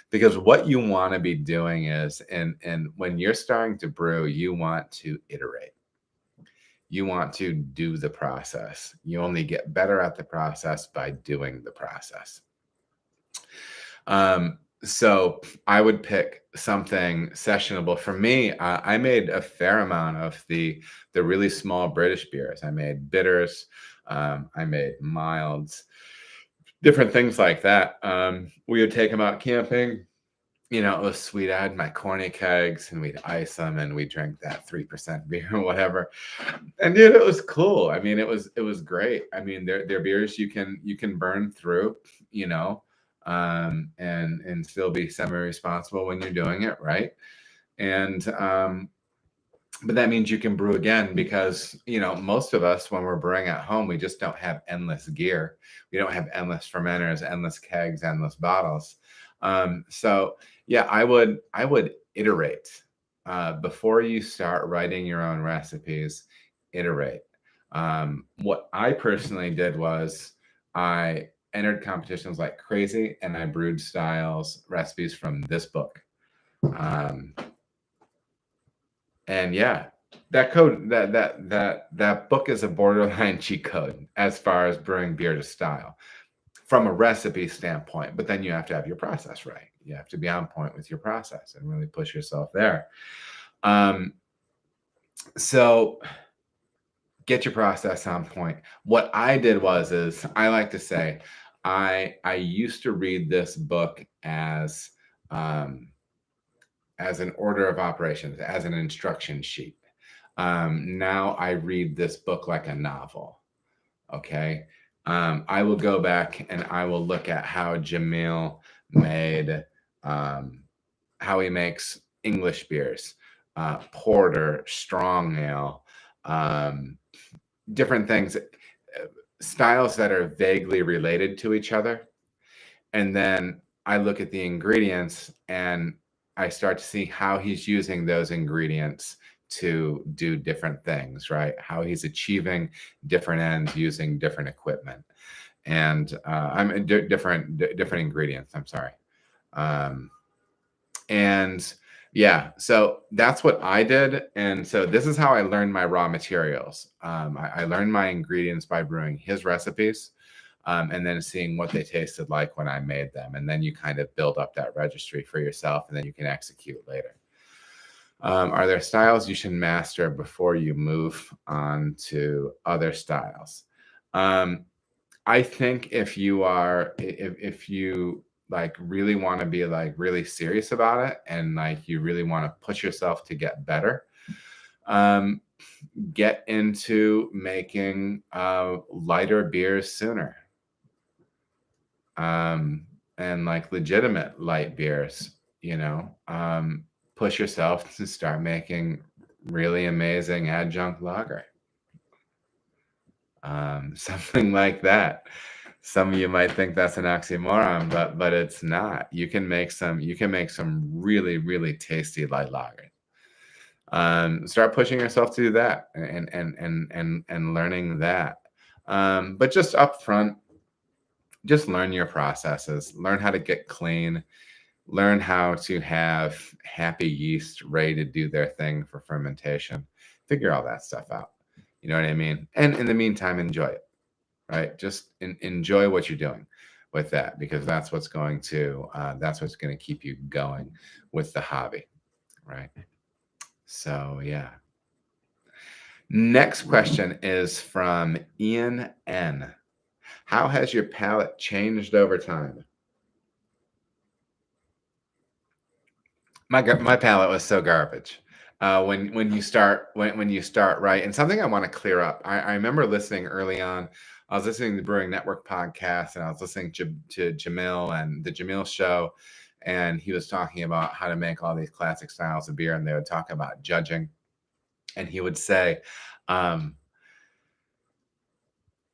Because what you want to be doing is, and when you're starting to brew, you want to iterate. You want to do the process. You only get better at the process by doing the process. So I would pick something sessionable. For me, I made a fair amount of the really small British beers. I made bitters, I made milds, different things like that. We would take them out camping. It was sweet. I had my corny kegs, and we'd ice them, and we drank that 3% beer or whatever. And dude, it was cool. I mean, it was great. I mean, they're beers you can burn through, and still be semi-responsible when you're doing it, right? And but that means you can brew again, because most of us, when we're brewing at home, we just don't have endless gear. We don't have endless fermenters, endless kegs, endless bottles. So yeah, I would iterate before you start writing your own recipes. Iterate. What I personally did was I entered competitions like crazy, and I brewed recipes from this book. And yeah, that book is a borderline cheat code as far as brewing beer to style from a recipe standpoint. But then you have to have your process right. You have to be on point with your process and really push yourself there. So get your process on point. What I did is I like to say I used to read this book um, as an order of operations, as an instruction sheet. Now I read this book like a novel. Okay. I will go back and I will look at how Jamil made, um, how he makes English beers, porter, strong ale, um, different things, styles that are vaguely related to each other. And then I look at the ingredients and I start to see how he's using those ingredients to do different things, right? How he's achieving different ends using different equipment and different ingredients. I'm sorry. Um, and yeah, so that's what I did. And so this is how I learned my raw materials. I learned my ingredients by brewing his recipes and then seeing what they tasted like when I made them. And then you kind of build up that registry for yourself and then you can execute later. Are there styles you should master before you move on to other styles? I think if you like really want to be like really serious about it and like you really want to push yourself to get better, um, get into making lighter beers sooner. And like legitimate light beers, push yourself to start making really amazing adjunct lager. Something like that. Some of you might think that's an oxymoron, but it's not. You can make some really, really tasty light lager. Start pushing yourself to do that and learning that. But just up front, just learn your processes, learn how to get clean, learn how to have happy yeast ready to do their thing for fermentation. Figure all that stuff out. You know what I mean? And in the meantime, enjoy it, right? Just enjoy what you're doing with that because that's what's going to keep you going with the hobby, right? So yeah. Next question is from Ian N. How has your palate changed over time? My palate was so garbage. When you start right, and something I want to clear up. I remember listening early on. I was listening to the Brewing Network podcast, and I was listening to Jamil and the Jamil Show, and he was talking about how to make all these classic styles of beer, and they would talk about judging, and he would say,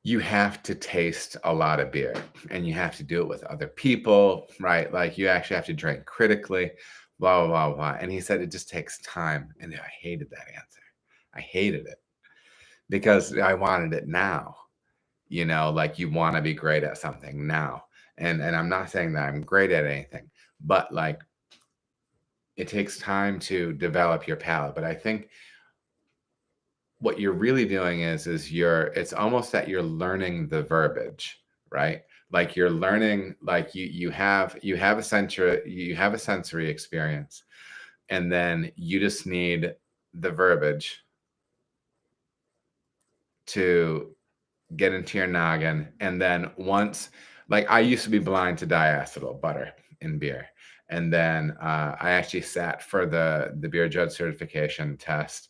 you have to taste a lot of beer and you have to do it with other people, right? Like you actually have to drink critically, blah, blah, blah, blah. And he said it just takes time. And I hated that answer. I hated it because I wanted it now, like you want to be great at something now. And I'm not saying that I'm great at anything, but like it takes time to develop your palate. But I think what you're really doing is it's almost that you're learning the verbiage, right? Like you're learning, like you have a sensory experience, and then you just need the verbiage to get into your noggin. And then once, like I used to be blind to diacetyl butter in beer. And then I actually sat for the beer judge certification test,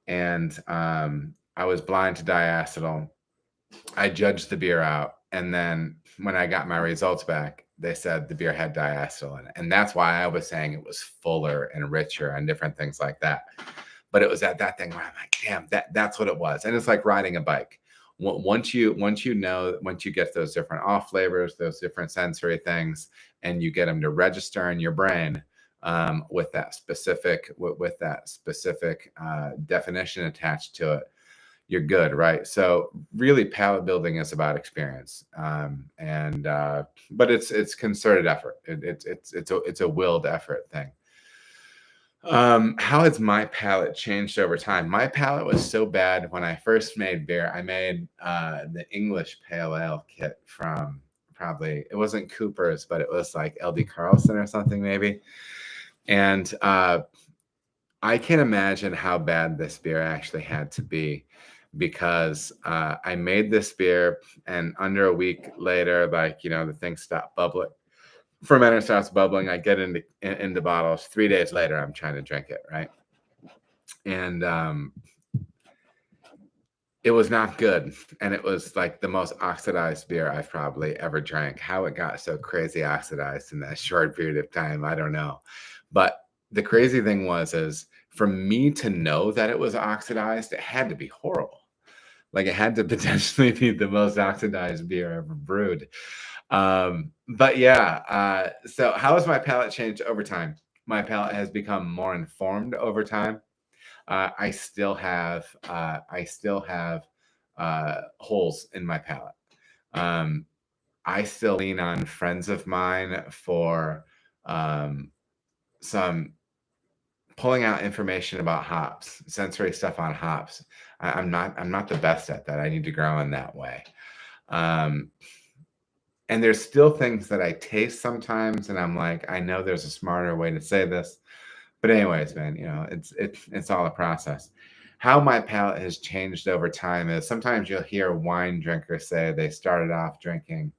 and I was blind to diacetyl. I judged the beer out, and then when I got my results back, they said the beer had diacetyl in it, and that's why I was saying it was fuller and richer and different things like that. But it was at that thing where I'm like, damn, that's what it was, and it's like riding a bike. Once you get those different off flavors, those different sensory things, and you get them to register in your brain, with that specific definition attached to it, you're good, right? So really, palate building is about experience, but it's concerted effort. It's a willed effort thing. How has my palate changed over time? My palate was so bad when I first made beer. I made the English Pale Ale kit from it wasn't Cooper's, but it was like LD Carlson or something maybe. And I can imagine how bad this beer actually had to be because I made this beer and under a week later, like, the thing stopped bubbling. Fermenter starts bubbling. I get into bottles. 3 days later, I'm trying to drink it, right? And it was not good. And it was like the most oxidized beer I've probably ever drank. How it got so crazy oxidized in that short period of time, I don't know. But the crazy thing is for me to know that it was oxidized, it had to be horrible. Like it had to potentially be the most oxidized beer ever brewed. But yeah, so how has my palate changed over time? My palate has become more informed over time. I still have holes in my palate. Um, I still lean on friends of mine for um, some pulling out information about hops, sensory stuff on hops. I'm not the best at that. I need to grow in that way. Um, and there's still things that I taste sometimes, and I'm like, I know there's a smarter way to say this. But anyways, man, it's all a process. How my palate has changed over time is sometimes you'll hear wine drinkers say they started off drinking,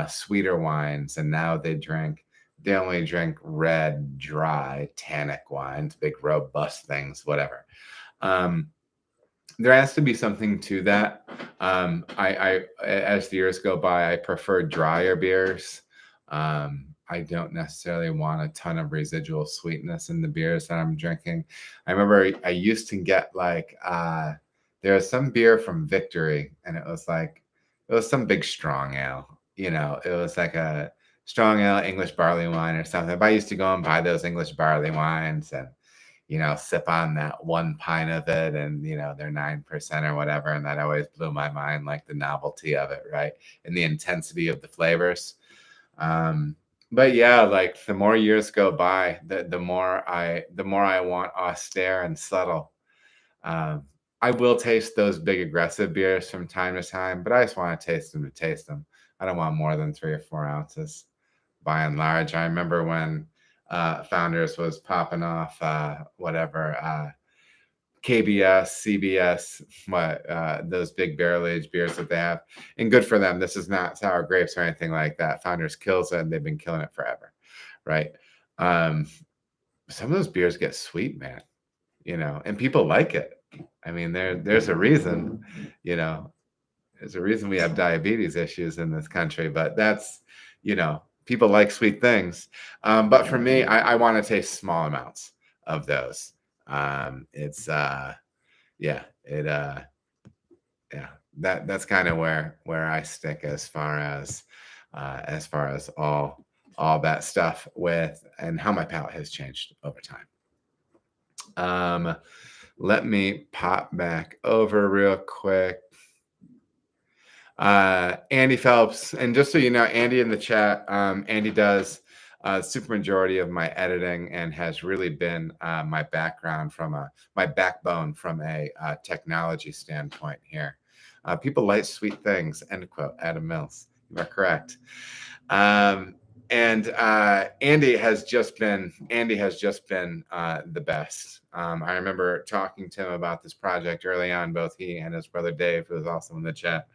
sweeter wines, and now they only drink red, dry, tannic wines, big robust things, whatever. Um, there has to be something to that. As the years go by, I prefer drier beers. I don't necessarily want a ton of residual sweetness in the beers that I'm drinking. I remember I used to get like there was some beer from Victory, and it was some big strong ale. It was like a strong ale English barley wine or something. But I used to go and buy those English barley wines and sip on that one pint of it and, they're 9% or whatever. And that always blew my mind, like the novelty of it, right? And the intensity of the flavors. But yeah, like the more years go by, the more I want austere and subtle. Um, I will taste those big aggressive beers from time to time, but I just want to taste them to taste them. I don't want more than 3 or 4 ounces by and large. I remember when Founders was popping off KBS, CBS, those big barrel aged beers that they have. And good for them. This is not sour grapes or anything like that. Founders kills it and they've been killing it forever. Right. Um, some of those beers get sweet, man, and people like it. I mean, there's a reason, you know, there's a reason we have diabetes issues in this country, but that's, people like sweet things. But for me, I want to taste small amounts of those. It's yeah, it yeah, that's kind of where I stick as far as all that stuff with and how my palate has changed over time. Let me pop back over real quick. Andy Phelps, and just so you know, Andy in the chat, Andy does super majority of my editing and has really been my background my backbone from a technology standpoint here. People like sweet things, end quote, Adam Mills. You are correct. And Andy has just been the best. I remember talking to him about this project early on, both he and his brother Dave, who was also in the chat,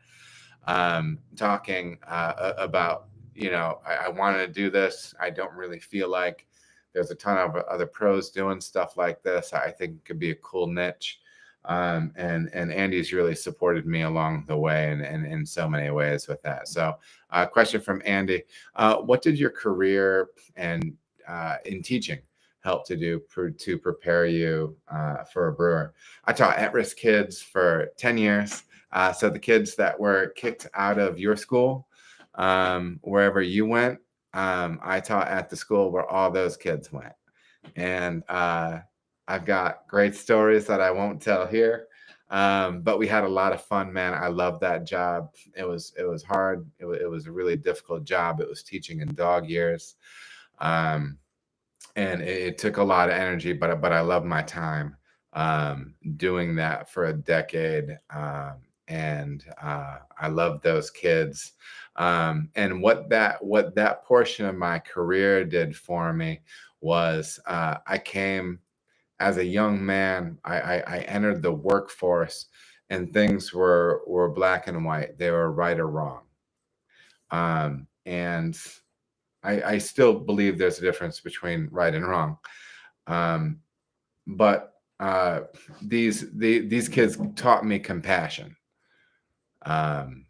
talking about, I wanted to do this. I don't really feel like there's a ton of other pros doing stuff like this. I think it could be a cool niche. And Andy's really supported me along the way and in so many ways with that. So question from Andy, what did your career and in teaching help to do to prepare you for a brewer? I taught at-risk kids for 10 years. So the kids that were kicked out of your school, wherever you went, I taught at the school where all those kids went. And I've got great stories that I won't tell here. But we had a lot of fun, man. I loved that job. It was hard. It was a really difficult job. It was teaching in dog years. And it took a lot of energy, but I loved my time doing that for a decade. And I love those kids. And what that portion of my career did for me was I came as a young man, I entered the workforce, and things were black and white. They were right or wrong. And I still believe there's a difference between right and wrong. Um, but these kids taught me compassion. Um,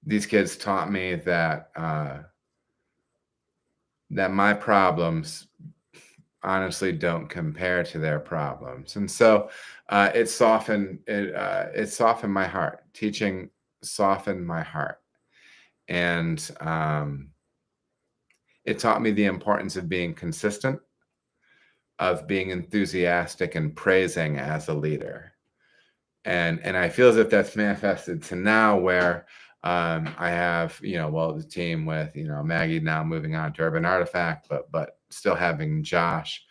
these kids taught me that that my problems honestly don't compare to their problems, and so it softened my heart. Teaching softened my heart, and it taught me the importance of being consistent, of being enthusiastic and praising as a leader. And I feel as if that's manifested to now where I have, well, the team with, Maggie now moving on to Urban Artifact, but still having Josh.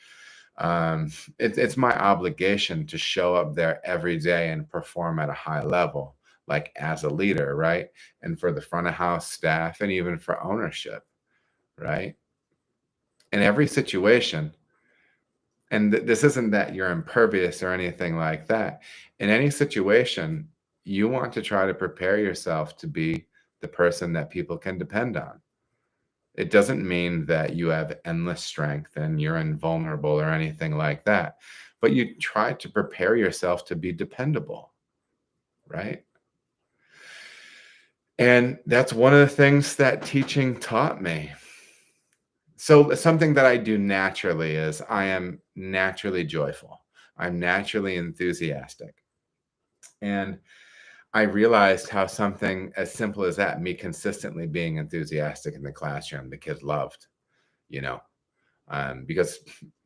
Um, it's my obligation to show up there every day and perform at a high level, like as a leader, right? And for the front of house staff and even for ownership, right? In every situation, and this isn't that you're impervious or anything like that. In any situation, you want to try to prepare yourself to be the person that people can depend on. It doesn't mean that you have endless strength and you're invulnerable or anything like that, but you try to prepare yourself to be dependable, right? And that's one of the things that teaching taught me. So something that I do naturally is I am naturally joyful. I'm naturally enthusiastic. And I realized how something as simple as that, me consistently being enthusiastic in the classroom, the kids loved, you know, because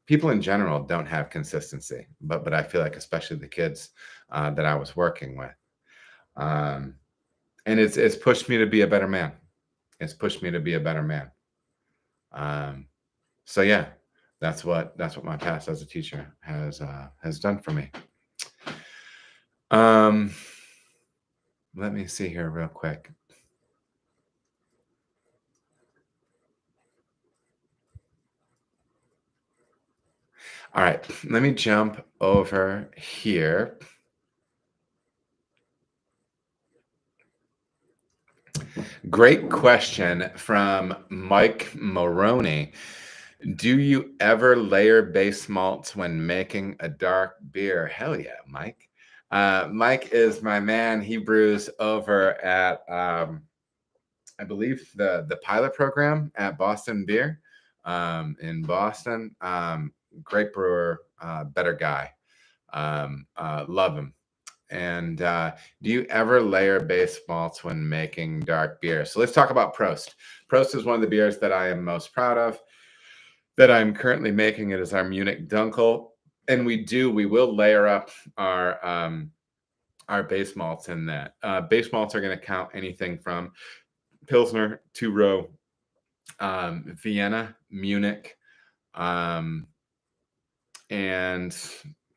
people in general don't have consistency, but I feel like especially the kids that I was working with, um, and it's pushed me to be a better man. It's pushed me to be a better man. Um, so yeah, that's what my past as a teacher has done for me. Um, let me see here real quick. All right, let me jump over here. Great question from Mike Moroney. Do you ever layer base malts when making a dark beer? Hell yeah, Mike. Mike is my man. He brews over at, I believe, the pilot program at Boston Beer in Boston. Great brewer, better guy. Love him. And do you ever layer base malts when making dark beer? So let's talk about Prost. Prost is one of the beers that I am most proud of that I'm currently making. It is our Munich Dunkel. And we will layer up our base malts in that. Base malts are going to count anything from Pilsner, two row, Vienna, Munich, and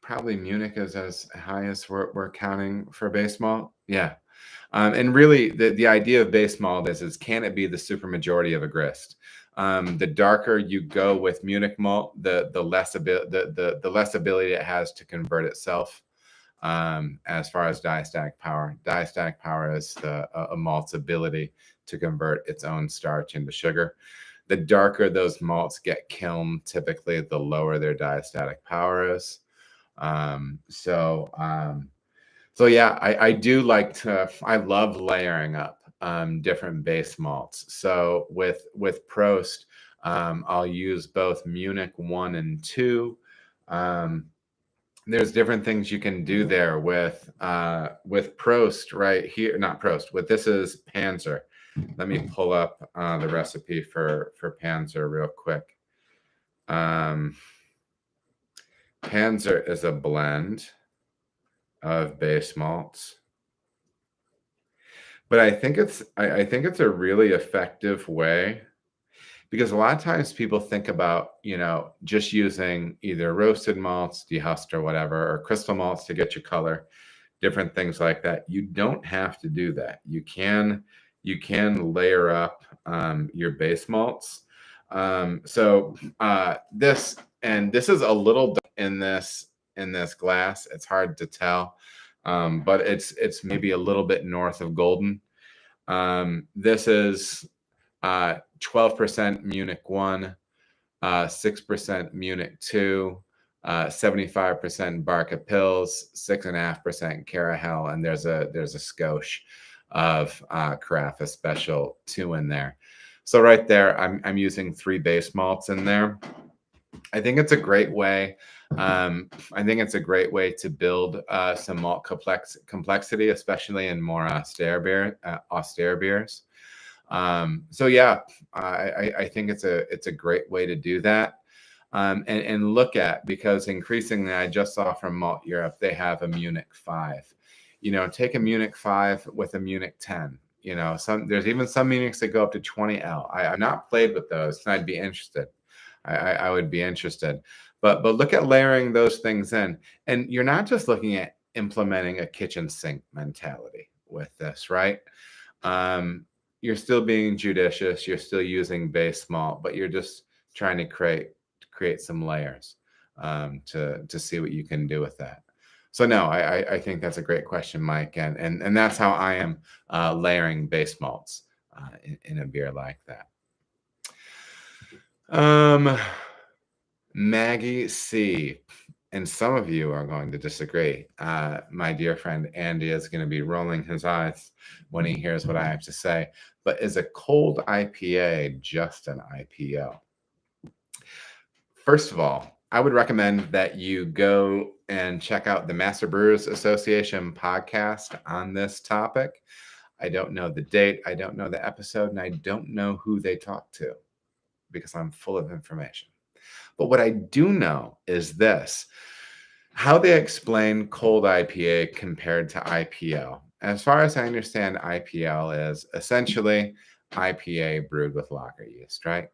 probably Munich is as high as we're counting for base malt. Yeah. And really, the idea of base malt is can it be the supermajority of a grist? The darker you go with Munich malt, the less the less ability it has to convert itself. As far as diastatic power, diastatic power is a malt's ability to convert its own starch into sugar. The darker those malts get kilned, typically the lower their diastatic power is. So yeah, I do like to, I love layering up different base malts. So with Prost, I'll use both Munich 1 and 2. There's different things you can do there with Prost right here, not Prost, with this is Panzer. Let me pull up the recipe for Panzer real quick. Panzer is a blend of base malts, but I think it's a really effective way, because a lot of times people think about, just using either roasted malts, dehusked or whatever, or crystal malts to get your color, different things like that. You don't have to do that. You can layer up your base malts. So this, And this is a little in this glass. It's hard to tell, but it's maybe a little bit north of golden. This is 12% Munich 1, 6% Munich 2, 75% Barca Pils, 6.5% Carahel, and there's a skosh of Carafa Special 2 in there. So right there, I'm using 3 base malts in there. I think it's a great way. I think it's a great way to build some malt complexity, especially in more austere beers. So yeah, I think it's a great way to do that. And look at, because increasingly I just saw from Malt Europe, they have a Munich 5. Take a Munich 5 with a Munich 10. There's even some Munichs that go up to 20L. I've not played with those, and I'd be interested. I would be interested. But look at layering those things in. And you're not just looking at implementing a kitchen sink mentality with this, right? You're still being judicious. You're still using base malt, but you're just trying to create some layers to see what you can do with that. So no, I think that's a great question, Mike, and that's how I am layering base malts in a beer like that. Maggie C, and some of you are going to disagree. My dear friend Andy is going to be rolling his eyes when he hears what I have to say. But is a cold IPA just an IPO? First of all, I would recommend that you go and check out the Master Brewers Association podcast on this topic. I don't know the date, I don't know the episode, and I don't know who they talk to because I'm full of information. But what I do know is this: how they explain cold IPA compared to IPL. As far as I understand, IPL is essentially IPA brewed with lager yeast, right?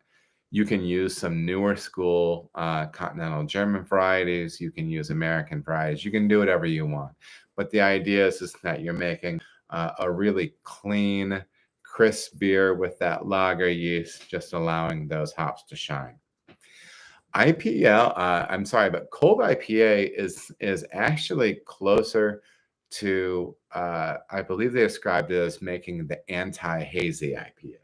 You can use some newer school continental German varieties. You can use American varieties. You can do whatever you want. But the idea is that you're making a really clean, crisp beer with that lager yeast, just allowing those hops to shine. IPL, I'm sorry, but cold IPA is actually closer to, I believe they described it as making the anti-hazy IPA.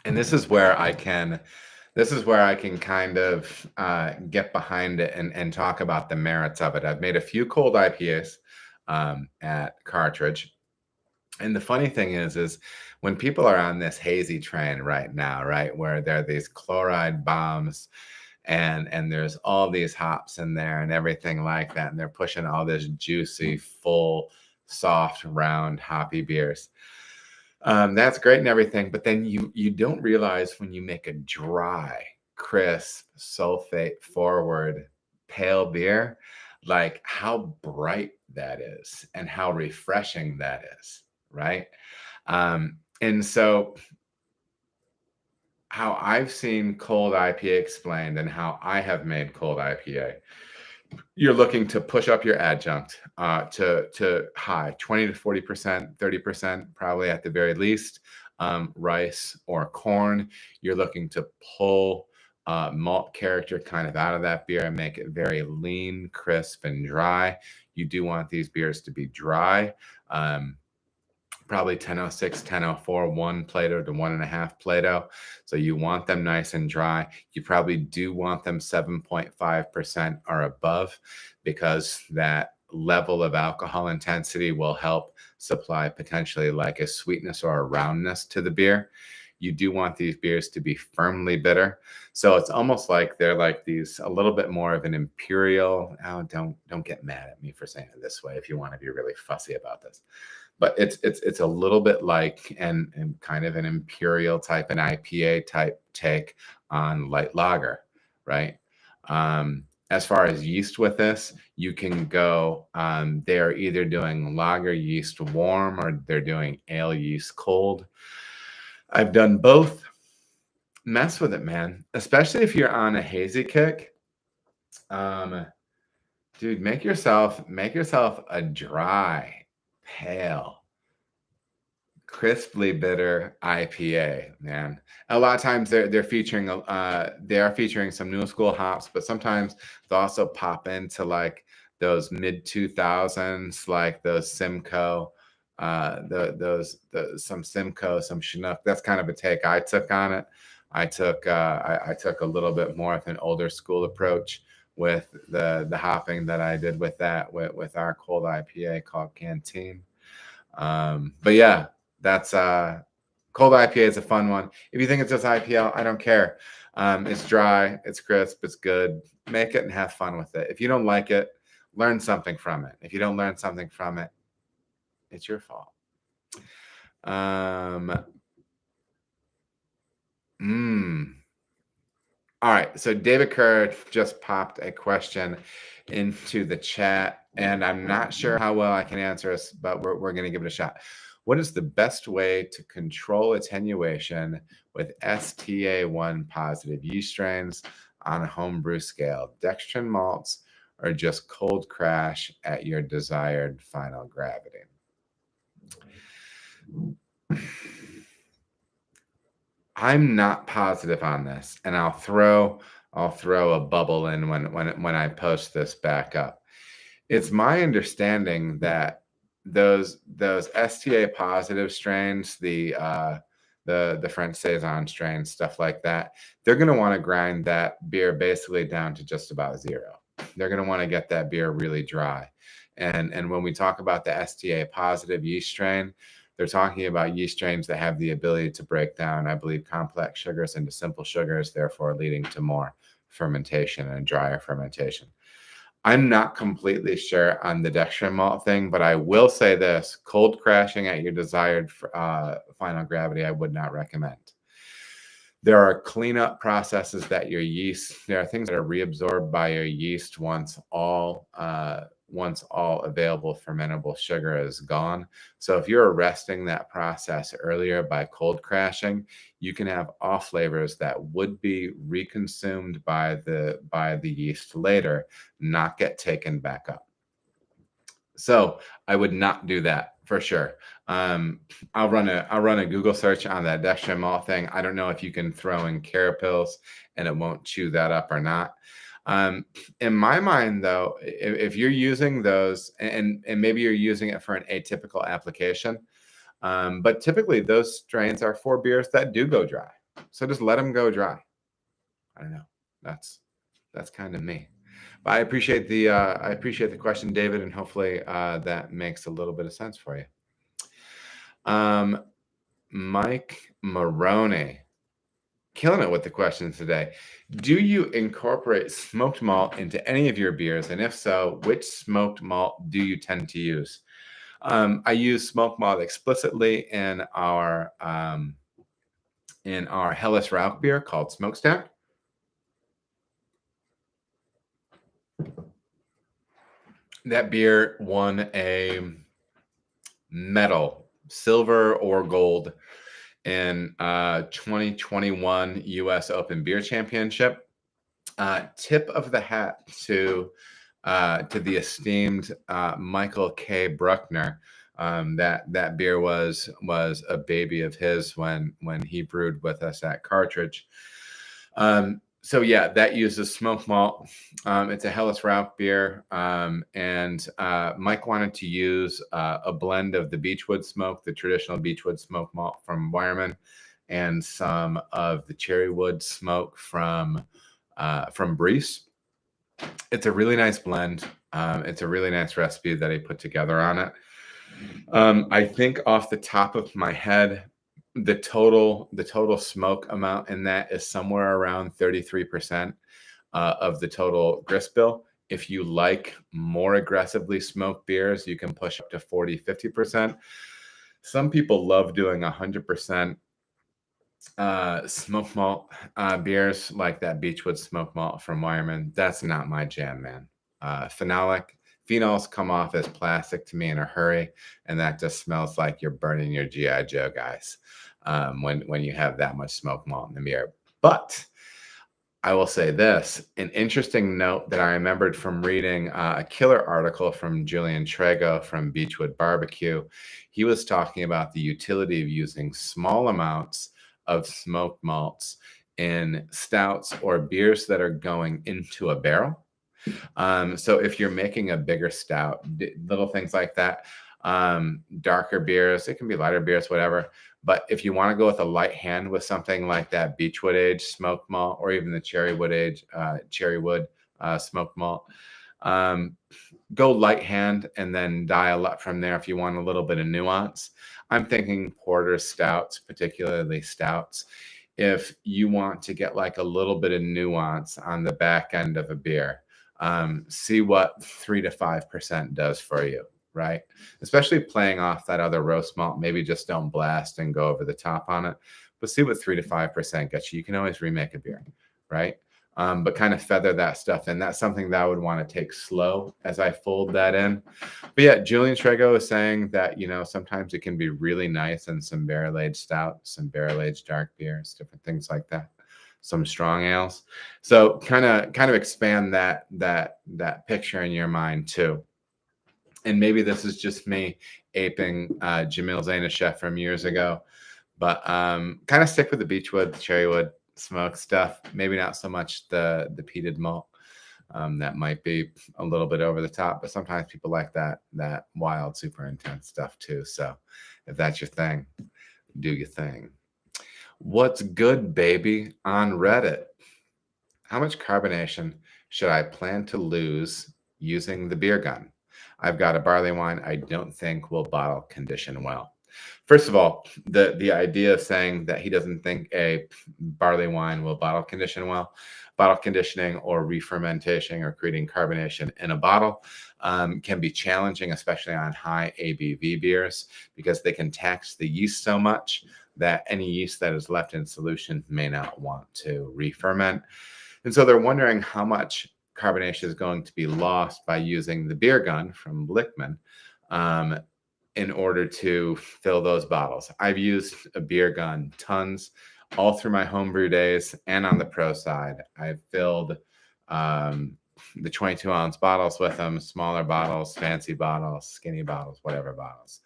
And this is where I can kind of get behind it and talk about the merits of it. I've made a few cold IPAs at Cartridge. And the funny thing is when people are on this hazy train right now, right, where there are these chloride bombs and there's all these hops in there and everything like that, and they're pushing all this juicy, full, soft, round, hoppy beers. That's great and everything, but then you don't realize when you make a dry, crisp, sulfate forward, pale beer, like how bright that is and how refreshing that is, right? And so how I've seen cold IPA explained and how I have made cold IPA, you're looking to push up your adjunct to high 20 to 40%, 30%, probably at the very least. Rice or corn, you're looking to pull malt character kind of out of that beer and make it very lean, crisp, and dry. You do want these beers to be dry. Probably 1006, 1004, 1 Plato to 1.5 Plato. So you want them nice and dry. You probably do want them 7.5% or above, because that level of alcohol intensity will help supply potentially like a sweetness or a roundness to the beer. You do want these beers to be firmly bitter. So it's almost like they're like these, a little bit more of an imperial. Oh, don't get mad at me for saying it this way if you want to be really fussy about this. But it's a little bit like and kind of an imperial type, an IPA type take on light lager, right? As far as yeast with this, you can go, they're either doing lager yeast warm or they're doing ale yeast cold. I've done both. Mess with it, man. Especially if you're on a hazy kick. Dude, make yourself a dry, pale, Crisply bitter IPA, man. A lot of times they're featuring they are featuring some new school hops, but sometimes they'll also pop into like those mid 2000s, like those Simcoe, some Simcoe, some Chinook. That's kind of a take I took on it. I took a little bit more of an older school approach with the hopping that I did with that with our cold IPA called Canteen. But yeah, that's cold IPA is a fun one. If you think it's just IPL, I don't care. It's dry, it's crisp, it's good. Make it and have fun with it. If you don't like it, learn something from it. If you don't learn something from it, it's your fault. All right, so David Kerr just popped a question into the chat, and I'm not sure how well I can answer this, but we're going to give it a shot. What is the best way to control attenuation with STA1 positive yeast strains on a homebrew scale? Dextrin malts or just cold crash at your desired final gravity? I'm not positive on this, and I'll throw a bubble in when I post this back up. It's my understanding that those STA positive strains, the French saison strains, stuff like that, they're going to want to grind that beer basically down to just about zero. They're going to want to get that beer really dry. And when we talk about the STA positive yeast strain, they're talking about yeast strains that have the ability to break down, I believe, complex sugars into simple sugars, therefore leading to more fermentation and drier fermentation. I'm not completely sure on the dextrin malt thing, but I will say this: cold crashing at your desired final gravity, I would not recommend. There are cleanup processes that your yeast, there are things that are reabsorbed by your yeast once all available fermentable sugar is gone. So if you're arresting that process earlier by cold crashing, you can have off flavors that would be reconsumed by the yeast later, not get taken back up. So I would not do that for sure. I'll run a Google search on that dextrin malt thing. I don't know if you can throw in carapils and it won't chew that up or not. In my mind, though, if you're using those, and maybe you're using it for an atypical application, but typically those strains are for beers that do go dry. So just let them go dry. I don't know. That's kind of me. But I appreciate the question, David, and hopefully that makes a little bit of sense for you. Mike Maroney, killing it with the questions today. Do you incorporate smoked malt into any of your beers? And if so, which smoked malt do you tend to use? I use smoked malt explicitly in our Helles Rauch beer called Smokestack. That beer won a medal, silver or gold, in 2021 U.S. Open Beer Championship. Tip of the hat to the esteemed Michael K. Bruckner. That beer was a baby of his when he brewed with us at Cartridge. So yeah, that uses smoked malt. It's a Helles Rauch beer, and Mike wanted to use a blend of the Beechwood smoke, the traditional Beechwood smoke malt from Wireman, and some of the Cherrywood smoke from Brees. It's a really nice blend. It's a really nice recipe that he put together on it. I think off the top of my head, the total smoke amount in that is somewhere around 33% of the total grist bill. If you like more aggressively smoked beers, you can push up to 40-50%. Some people love doing 100% smoked malt beers, like that Beechwood smoked malt from Wireman. That's not my jam, man. Phenols come off as plastic to me in a hurry, and that just smells like you're burning your G.I. Joe, guys, when you have that much smoked malt in the beer. But I will say this, an interesting note that I remembered from reading a killer article from Julian Trego from Beechwood Barbecue. He was talking about the utility of using small amounts of smoked malts in stouts or beers that are going into a barrel. So if you're making a bigger stout, little things like that, darker beers, it can be lighter beers, whatever. But if you want to go with a light hand with something like that Beechwood age smoked malt, or even the cherrywood smoked malt, um, go light hand and then dial up from there if you want a little bit of nuance. I'm thinking porters, stouts, particularly stouts. If you want to get like a little bit of nuance on the back end of a beer, see what 3 to 5% does for you, right? Especially playing off that other roast malt. Maybe just don't blast and go over the top on it, but see what 3 to 5% gets you. You can always remake a beer, right? But kind of feather that stuff in. That's something that I would want to take slow as I fold that in. But yeah, Julian Trego is saying that, sometimes it can be really nice in some barrel-aged stouts, some barrel-aged dark beers, different things like that, some strong ales. So kind of expand that picture in your mind too. And maybe this is just me aping Jamil Zainasheff from years ago, but kind of stick with the Beechwood, Cherrywood smoke stuff. Maybe not so much the peated malt. That might be a little bit over the top, but sometimes people like that wild, super intense stuff too. So if that's your thing, do your thing. What's good, baby, on Reddit? How much carbonation should I plan to lose using the beer gun? I've got a barley wine I don't think will bottle condition well. First of all, the idea of saying that he doesn't think a barley wine will bottle condition well, bottle conditioning or re-fermentation or creating carbonation in a bottle can be challenging, especially on high ABV beers, because they can tax the yeast so much that any yeast that is left in solution may not want to re-ferment. And so they're wondering how much carbonation is going to be lost by using the beer gun from Blickman in order to fill those bottles. I've used a beer gun tons all through my homebrew days and on the pro side. I've filled the 22-ounce bottles with them, smaller bottles, fancy bottles, skinny bottles, whatever bottles.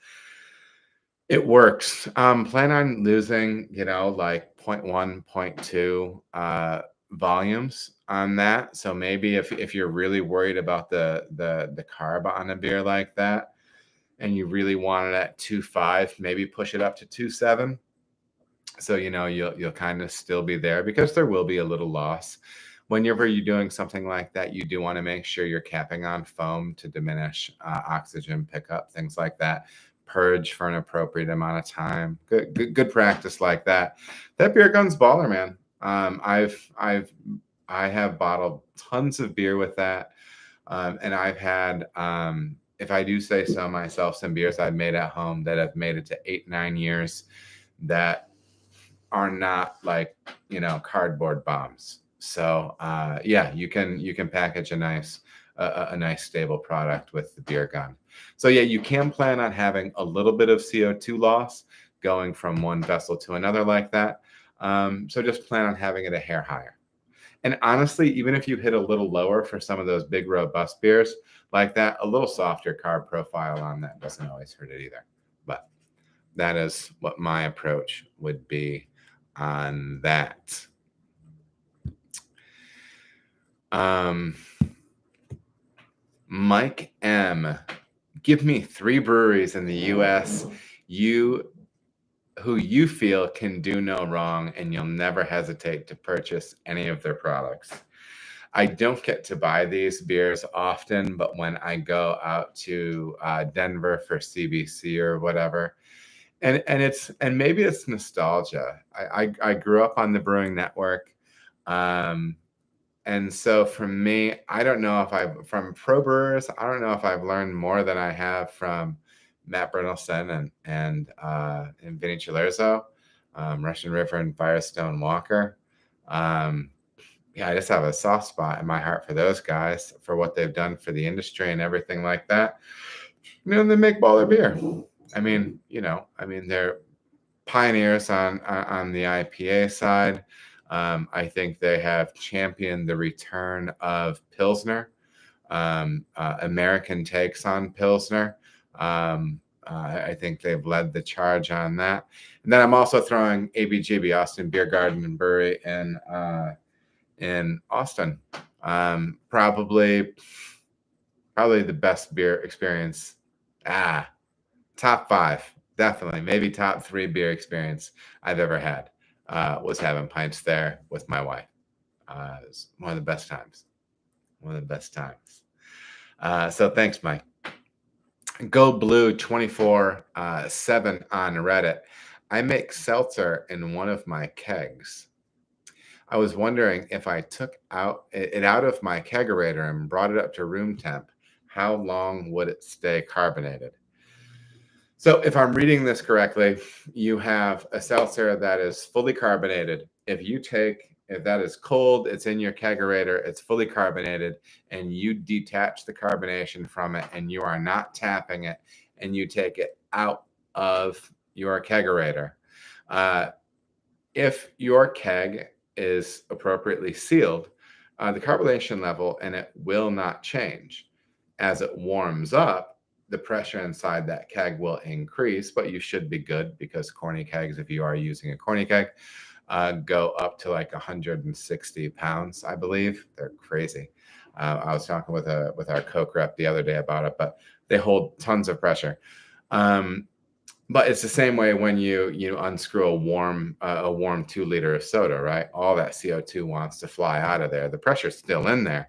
It works. Plan on losing, like 0.1, 0.2 volumes on that. So maybe if you're really worried about the carb on a beer like that, and you really want it at 2.5, maybe push it up to 2.7. So you'll kind of still be there, because there will be a little loss. Whenever you're doing something like that, you do want to make sure you're capping on foam to diminish oxygen pickup, things like that. Purge for an appropriate amount of time. Good practice like that. That beer gun's baller, man. I have bottled tons of beer with that, and I've had, if I do say so myself, some beers I've made at home that have made it to 8-9 years that are not like cardboard bombs. So yeah, you can package a nice stable product with the beer gun. So yeah, you can plan on having a little bit of CO2 loss going from one vessel to another like that. So just plan on having it a hair higher. And honestly, even if you hit a little lower for some of those big robust beers like that, a little softer carb profile on that doesn't always hurt it either. But that is what my approach would be on that. Mike M, give me 3 breweries in the US who you feel can do no wrong and you'll never hesitate to purchase any of their products. I don't get to buy these beers often, but when I go out to Denver for CBC or whatever, and maybe it's nostalgia. I grew up on the Brewing Network, and so for me, I don't know if from pro brewers, I don't know if I've learned more than I have from Matt Brynildson and Vinny Cilerzo, Russian River and Firestone Walker. Yeah, I just have a soft spot in my heart for those guys, for what they've done for the industry and everything like that. They make baller beer. I mean, they're pioneers on the IPA side. I think they have championed the return of Pilsner, American takes on Pilsner. I think they've led the charge on that. And then I'm also throwing ABGB, Austin Beer Garden and Brewery in Austin. Probably the best beer experience. Top 5, definitely, maybe top 3 beer experience I've ever had was having pints there with my wife. It was one of the best times. One of the best times. So thanks, Mike. Go Blue 24/7 on Reddit. I make seltzer in one of my kegs. I was wondering if I took it out of my kegerator and brought it up to room temp, how long would it stay carbonated? So if I'm reading this correctly, you have a seltzer that is fully carbonated. If that is cold, it's in your kegerator, it's fully carbonated, and you detach the carbonation from it and you are not tapping it and you take it out of your kegerator. If your keg is appropriately sealed, the carbonation level and it will not change. As it warms up, the pressure inside that keg will increase, but you should be good because corny kegs, if you are using a corny keg, go up to like 160 pounds, I believe. They're crazy. I was talking with our Coke rep the other day about it, but they hold tons of pressure. But it's the same way when you unscrew a warm 2 liter of soda, right? All that CO2 wants to fly out of there. The pressure's still in there.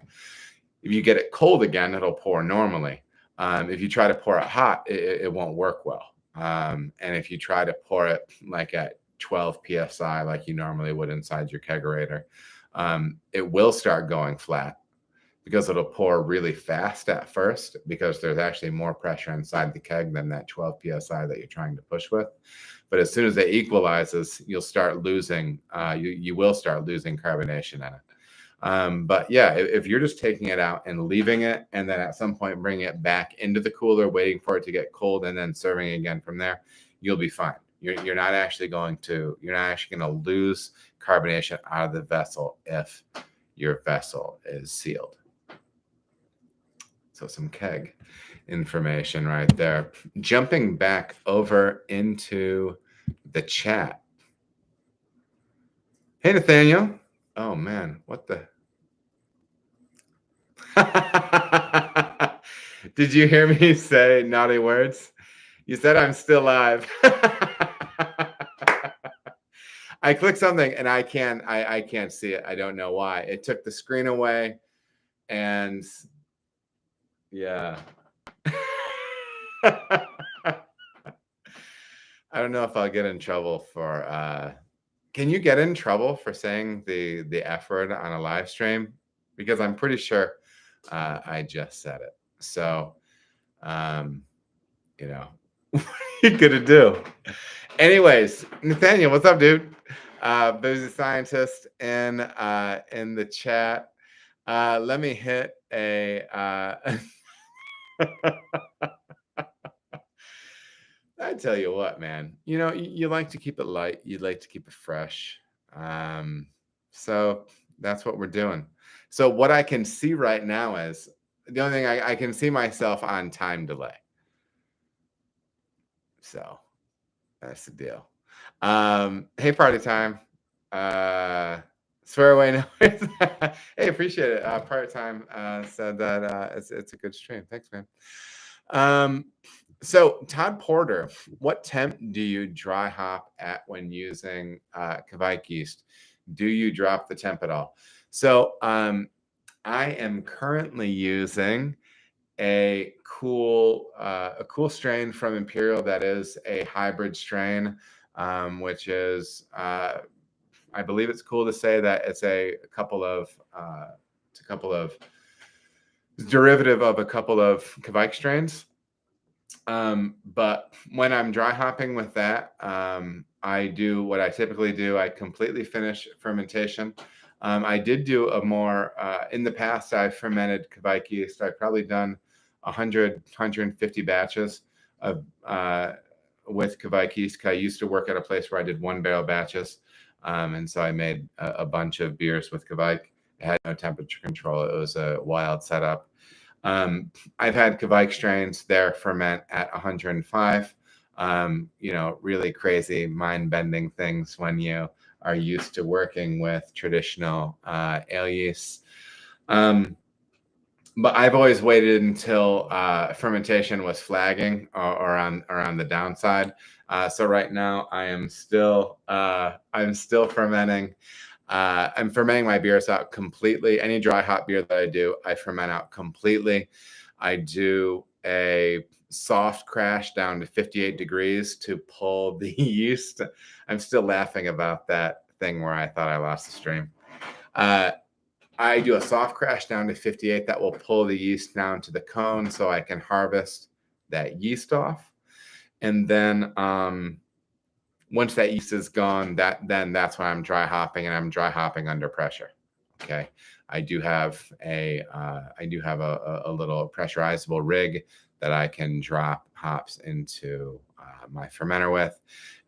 If you get it cold again, it'll pour normally. If you try to pour it hot, it won't work well. And if you try to pour it like at 12 psi, like you normally would inside your kegerator, it will start going flat because it'll pour really fast at first because there's actually more pressure inside the keg than that 12 psi that you're trying to push with. But as soon as it equalizes, you'll start losing. You will start losing carbonation in it. But yeah, if you're just taking it out and leaving it, and then at some point bringing it back into the cooler, waiting for it to get cold, and then serving again from there, you'll be fine. You're not actually going to lose carbonation out of the vessel if your vessel is sealed. So some keg information right there. Jumping back over into the chat. Hey, Nathaniel. Oh, man, what the? Did you hear me say naughty words? You said I'm still live. I clicked something and I can't see it. I don't know why. It took the screen away and yeah. I don't know if I'll get in trouble for can you get in trouble for saying the F word on a live stream? Because I'm pretty sure I just said it. So, what are you gonna do? Anyways, Nathaniel, what's up, dude? Busy scientist in the chat. Let me hit a. I tell you what, man, you like to keep it light. You'd like to keep it fresh. So that's what we're doing. So what I can see right now is the only thing I can see myself on time delay. So that's the deal. Hey, party time. Swear away noise. Hey, appreciate it. Party time said that it's a good stream. Thanks, man. So Todd Porter, what temp do you dry hop at when using Kvike yeast? Do you drop the temp at all? So I am currently using a cool strain from Imperial that is a hybrid strain, which is I believe it's cool to say that it's a couple of derivative of a couple of Kvike strains. But when I'm dry hopping with that, I do what I typically do. I completely finish fermentation. I did do a more, in the past, I've fermented Kvike yeast. I've probably done 100, 150 batches of with Kvike yeast. I used to work at a place where I did 1 barrel batches. And so I made a bunch of beers with Kvike. It had no temperature control. It was a wild setup. I've had Kvike strains there ferment at 105. Really crazy, mind-bending things when you are used to working with traditional ale yeasts. But I've always waited until fermentation was flagging or on the downside. So right now I'm still fermenting. I'm fermenting my beers out completely. Any dry hop beer that I do, I ferment out completely. I do a soft crash down to 58 degrees to pull the yeast. I'm still laughing about that thing where I thought I lost the stream. I do a soft crash down to 58 that will pull the yeast down to the cone so I can harvest that yeast off. And then once that yeast is gone, that's when I'm dry hopping, and I'm dry hopping under pressure. Okay. I do have a little pressurizable rig that I can drop hops into my fermenter with,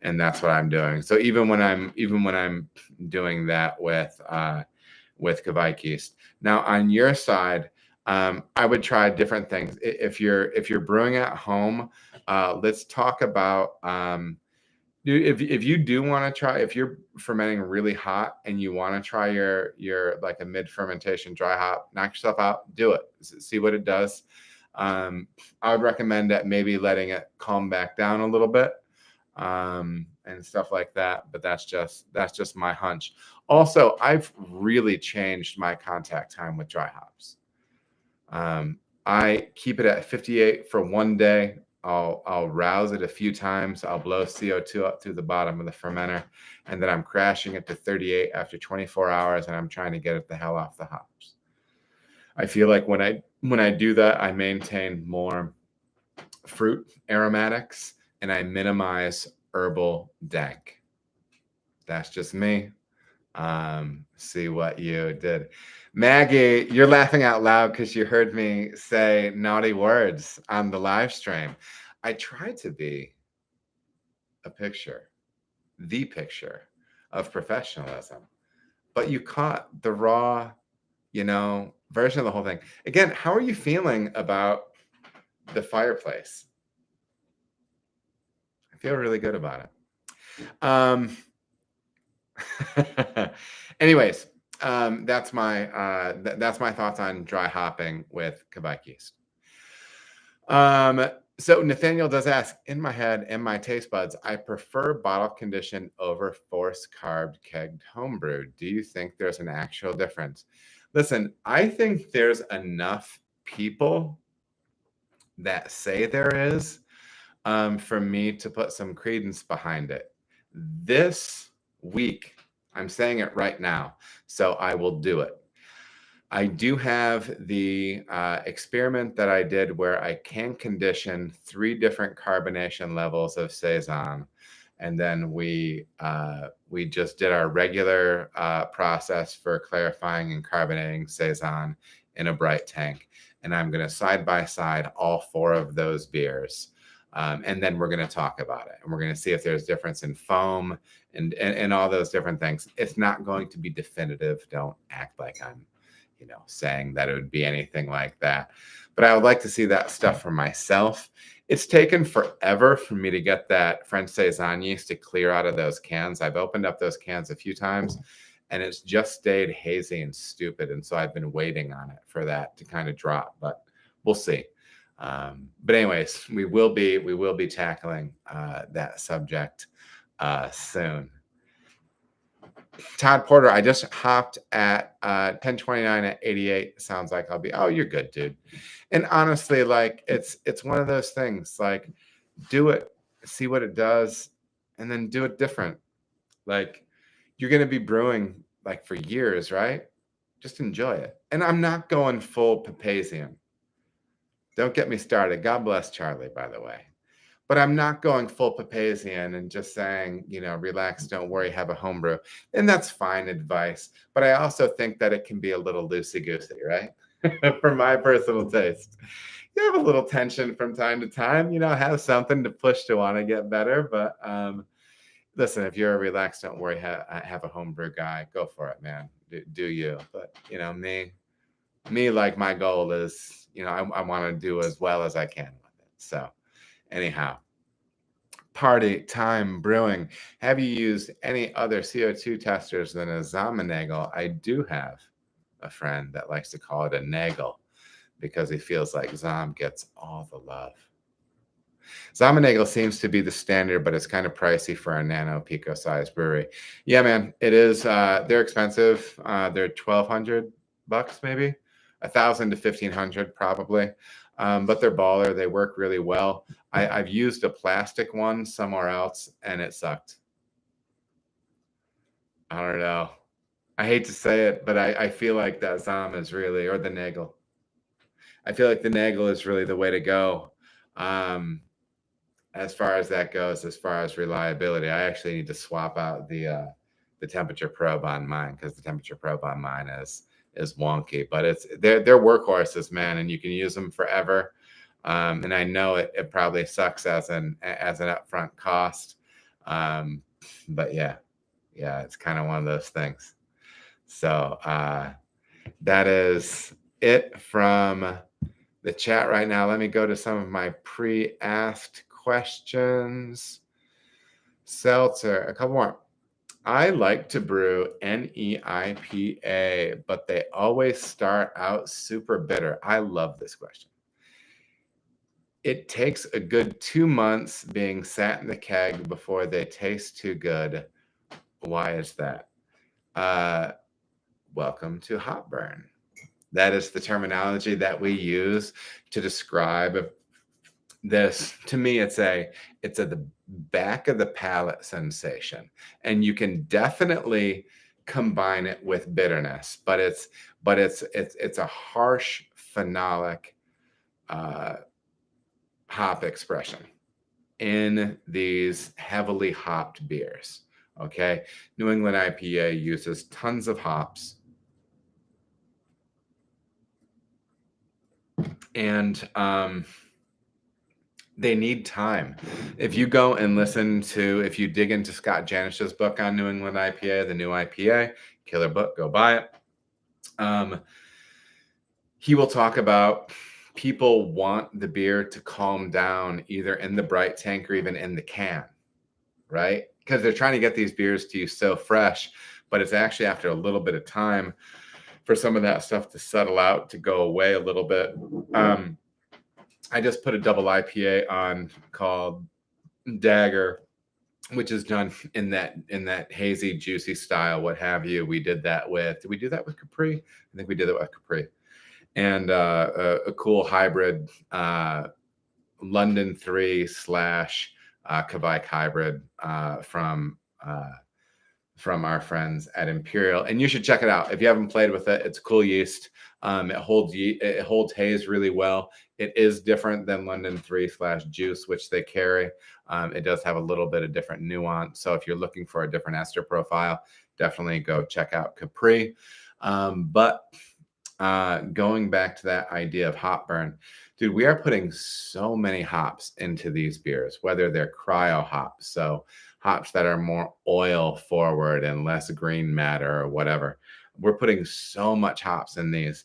and that's what I'm doing. So even when I'm doing that with Kvike yeast. Now on your side, I would try different things. If you're brewing at home, let's talk about if you do want to try, if you're fermenting really hot and you want to try your like a mid fermentation dry hop, knock yourself out, do it, see what it does. I would recommend that maybe letting it calm back down a little bit. And stuff like that, but that's just my hunch. Also, I've really changed my contact time with dry hops. I keep it at 58 for one day. I'll rouse it a few times. I'll blow CO2 up through the bottom of the fermenter, and then I'm crashing it to 38 after 24 hours, and I'm trying to get it the hell off the hops. I feel like when I do that, I maintain more fruit aromatics and I minimize herbal dank. That's just me. See what you did. Maggie, you're laughing out loud because you heard me say naughty words on the live stream. I tried to be the picture of professionalism, but you caught the raw, version of the whole thing. Again, how are you feeling about the fireplace? I feel really good about it. Anyways, that's my thoughts on dry hopping with Kvike yeast. So Nathaniel does ask, in my head and my taste buds, I prefer bottle conditioned over force carved kegged homebrew. Do you think there's an actual difference? Listen, I think there's enough people that say there is for me to put some credence behind it. This week, I'm saying it right now, so I will do it. I do have the experiment that I did where I can condition 3 different carbonation levels of Saison. And then we just did our regular process for clarifying and carbonating Saison in a bright tank. And I'm going to side by side all 4 of those beers. And then we're going to talk about it. And we're going to see if there's difference in foam and all those different things. It's not going to be definitive. Don't act like I'm saying that it would be anything like that. But I would like to see that stuff for myself. It's taken forever for me to get that French Saison yeast to clear out of those cans. I've opened up those cans a few times, and it's just stayed hazy and stupid. And so I've been waiting on it for that to kind of drop, but we'll see. But anyways, we will be tackling that subject soon. Todd Porter, I just hopped at 1029 at 88. Sounds like I'll be, oh, you're good, dude. And honestly, like it's one of those things, like do it, see what it does, and then do it different. Like you're going to be brewing like for years, right? Just enjoy it. And I'm not going full Papazian. Don't get me started. God bless Charlie, by the way. But I'm not going full Papazian and just saying, relax, don't worry, have a homebrew. And that's fine advice. But I also think that it can be a little loosey-goosey, right? For my personal taste. You have a little tension from time to time, have something to push to want to get better. But listen, if you're relaxed, don't worry, have a homebrew guy, go for it, man. Do you? But me, like my goal is, I want to do as well as I can with it. So anyhow, party time brewing. Have you used any other CO2 testers than a Zamenagel? I do have a friend that likes to call it a Nagel because he feels like Zom gets all the love. Zamenagel seems to be the standard, but it's kind of pricey for a nano pico size brewery. Yeah, man, it is. They're expensive. They're $1,200 maybe, 1,000 to 1,500 probably. But they're baller. They work really well. I've used a plastic one somewhere else, and it sucked. I don't know. I hate to say it, but I feel like that Zom is really, or the Nagel. I feel like the Nagel is really the way to go. As far as that goes, as far as reliability, I actually need to swap out the temperature probe on mine because the temperature probe on mine is wonky. But they're workhorses, man, and you can use them forever. And I know it probably sucks as an upfront cost, but yeah, it's kind of one of those things. So that is it from the chat right now. Let me go to some of my pre-asked questions. Seltzer, a couple more. I like to brew NEIPA, but they always start out super bitter. I love this question. It takes a good 2 months being sat in the keg before they taste too good. Why is that? Welcome to hop burn. That is the terminology that we use to describe this. To me, it's at the back of the palate sensation, and you can definitely combine it with bitterness, but it's a harsh phenolic hop expression in these heavily hopped beers. Okay, New England IPA uses tons of hops, and they need time. If you go and if you dig into Scott Janish's book on New England IPA, the new IPA, killer book, go buy it. He will talk about people want the beer to calm down either in the bright tank or even in the can, right? Because they're trying to get these beers to you so fresh, but it's actually after a little bit of time for some of that stuff to settle out, to go away a little bit. I just put a double IPA on called Dagger, which is done in that hazy, juicy style, what have you. Did we do that with Capri? I think we did it with Capri. And a cool hybrid London 3 / Kvike hybrid from our friends at Imperial, and you should check it out if you haven't played with it. It's cool yeast. It holds haze really well. It is different than London 3 / Juice, which they carry. It does have a little bit of different nuance. So if you're looking for a different ester profile, definitely go check out Capri. But going back to that idea of hop burn, dude, we are putting so many hops into these beers, whether they're cryo hops, so hops that are more oil forward and less green matter or whatever. We're putting so much hops in these.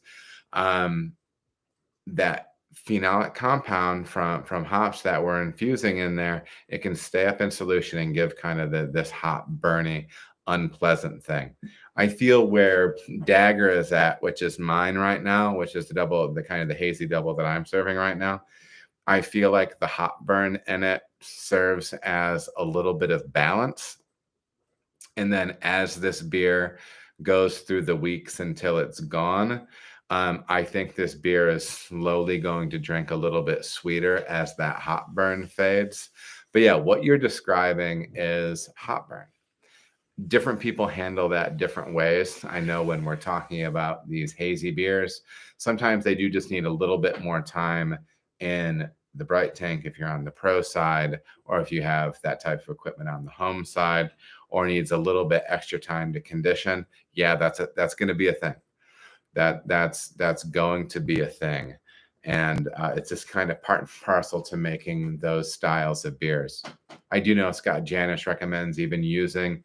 That phenolic compound from hops that we're infusing in there, it can stay up in solution and give kind of this hop burny, unpleasant thing. I feel where Dagger is at, which is mine right now, which is the kind of the hazy double that I'm serving right now. I feel like the hop burn in it serves as a little bit of balance. And then as this beer goes through the weeks until it's gone, I think this beer is slowly going to drink a little bit sweeter as that hop burn fades. But yeah, what you're describing is hop burn. Different people handle that different ways. I know when we're talking about these hazy beers, sometimes they do just need a little bit more time in the bright tank if you're on the pro side, or if you have that type of equipment on the home side, or needs a little bit extra time to condition. Yeah, that's going to be a thing. That's going to be a thing. And it's just kind of part and parcel to making those styles of beers. I do know Scott Janish recommends even using,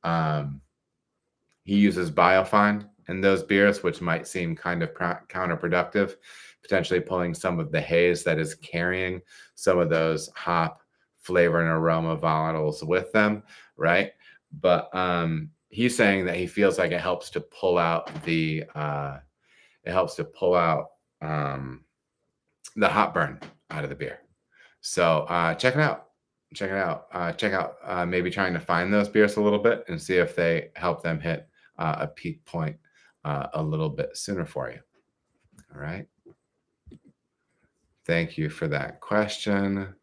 he uses Biofine in those beers, which might seem kind of counterproductive, potentially pulling some of the haze that is carrying some of those hop flavor and aroma volatiles with them, right? But he's saying that he feels like it helps to pull out the the hop burn out of the beer. So check it out. Check it out. Check out maybe trying to find those beers a little bit and see if they help them hit a peak point a little bit sooner for you. All right. Thank you for that question.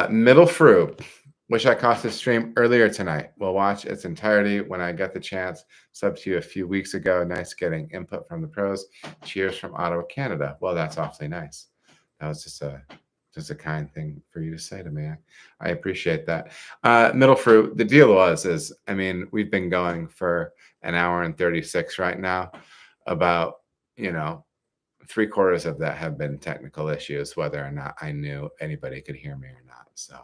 Middle Fruit. Wish I caught this stream earlier tonight. We'll watch its entirety when I get the chance. Subbed to you a few weeks ago. Nice getting input from the pros. Cheers from Ottawa, Canada. Well, that's awfully nice. That was just a kind thing for you to say to me. I appreciate that. Middle Fruit. The deal is, I mean, we've been going for an hour and 36 right now. About, 3/4 of that have been technical issues, whether or not I knew anybody could hear me or not. So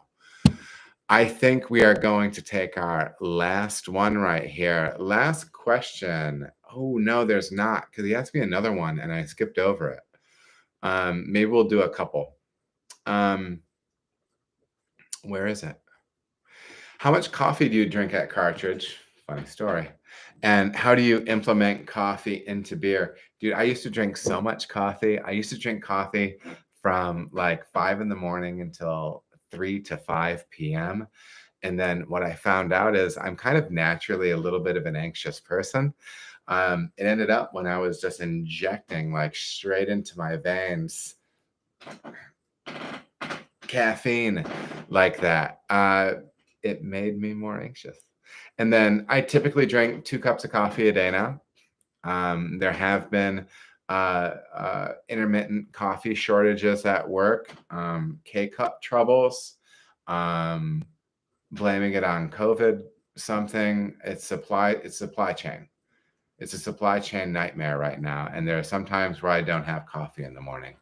I think we are going to take our last one right here. Last question. Oh, no, there's not, because he asked me another one and I skipped over it. Maybe we'll do a couple. Where is it? How much coffee do you drink at Cartridge? Funny story. And how do you implement coffee into beer? Dude, I used to drink so much coffee. I used to drink coffee from like 5 in the morning until 3 to 5 p.m. And then what I found out is I'm kind of naturally a little bit of an anxious person. It ended up when I was just injecting like straight into my veins caffeine like that. It made me more anxious. And then I typically drink 2 cups of coffee a day now. There have been intermittent coffee shortages at work, K-cup troubles, blaming it on COVID, something. It's supply chain. It's a supply chain nightmare right now. And there are some times where I don't have coffee in the morning.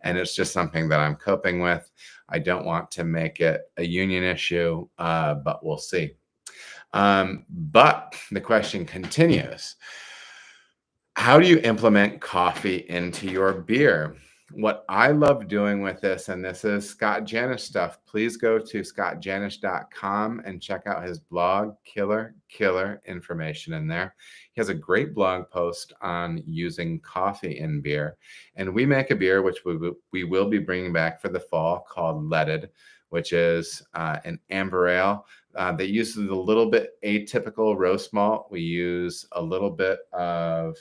And it's just something that I'm coping with. I don't want to make it a union issue, but we'll see. But the question continues. How do you implement coffee into your beer? What I love doing with this, and this is Scott Janish stuff, please go to scottjanish.com and check out his blog. Killer information in there. He has a great blog post on using coffee in beer. And we make a beer, which we will be bringing back for the fall, called Leaded, which is an amber ale that uses a little bit atypical roast malt. We use a little bit of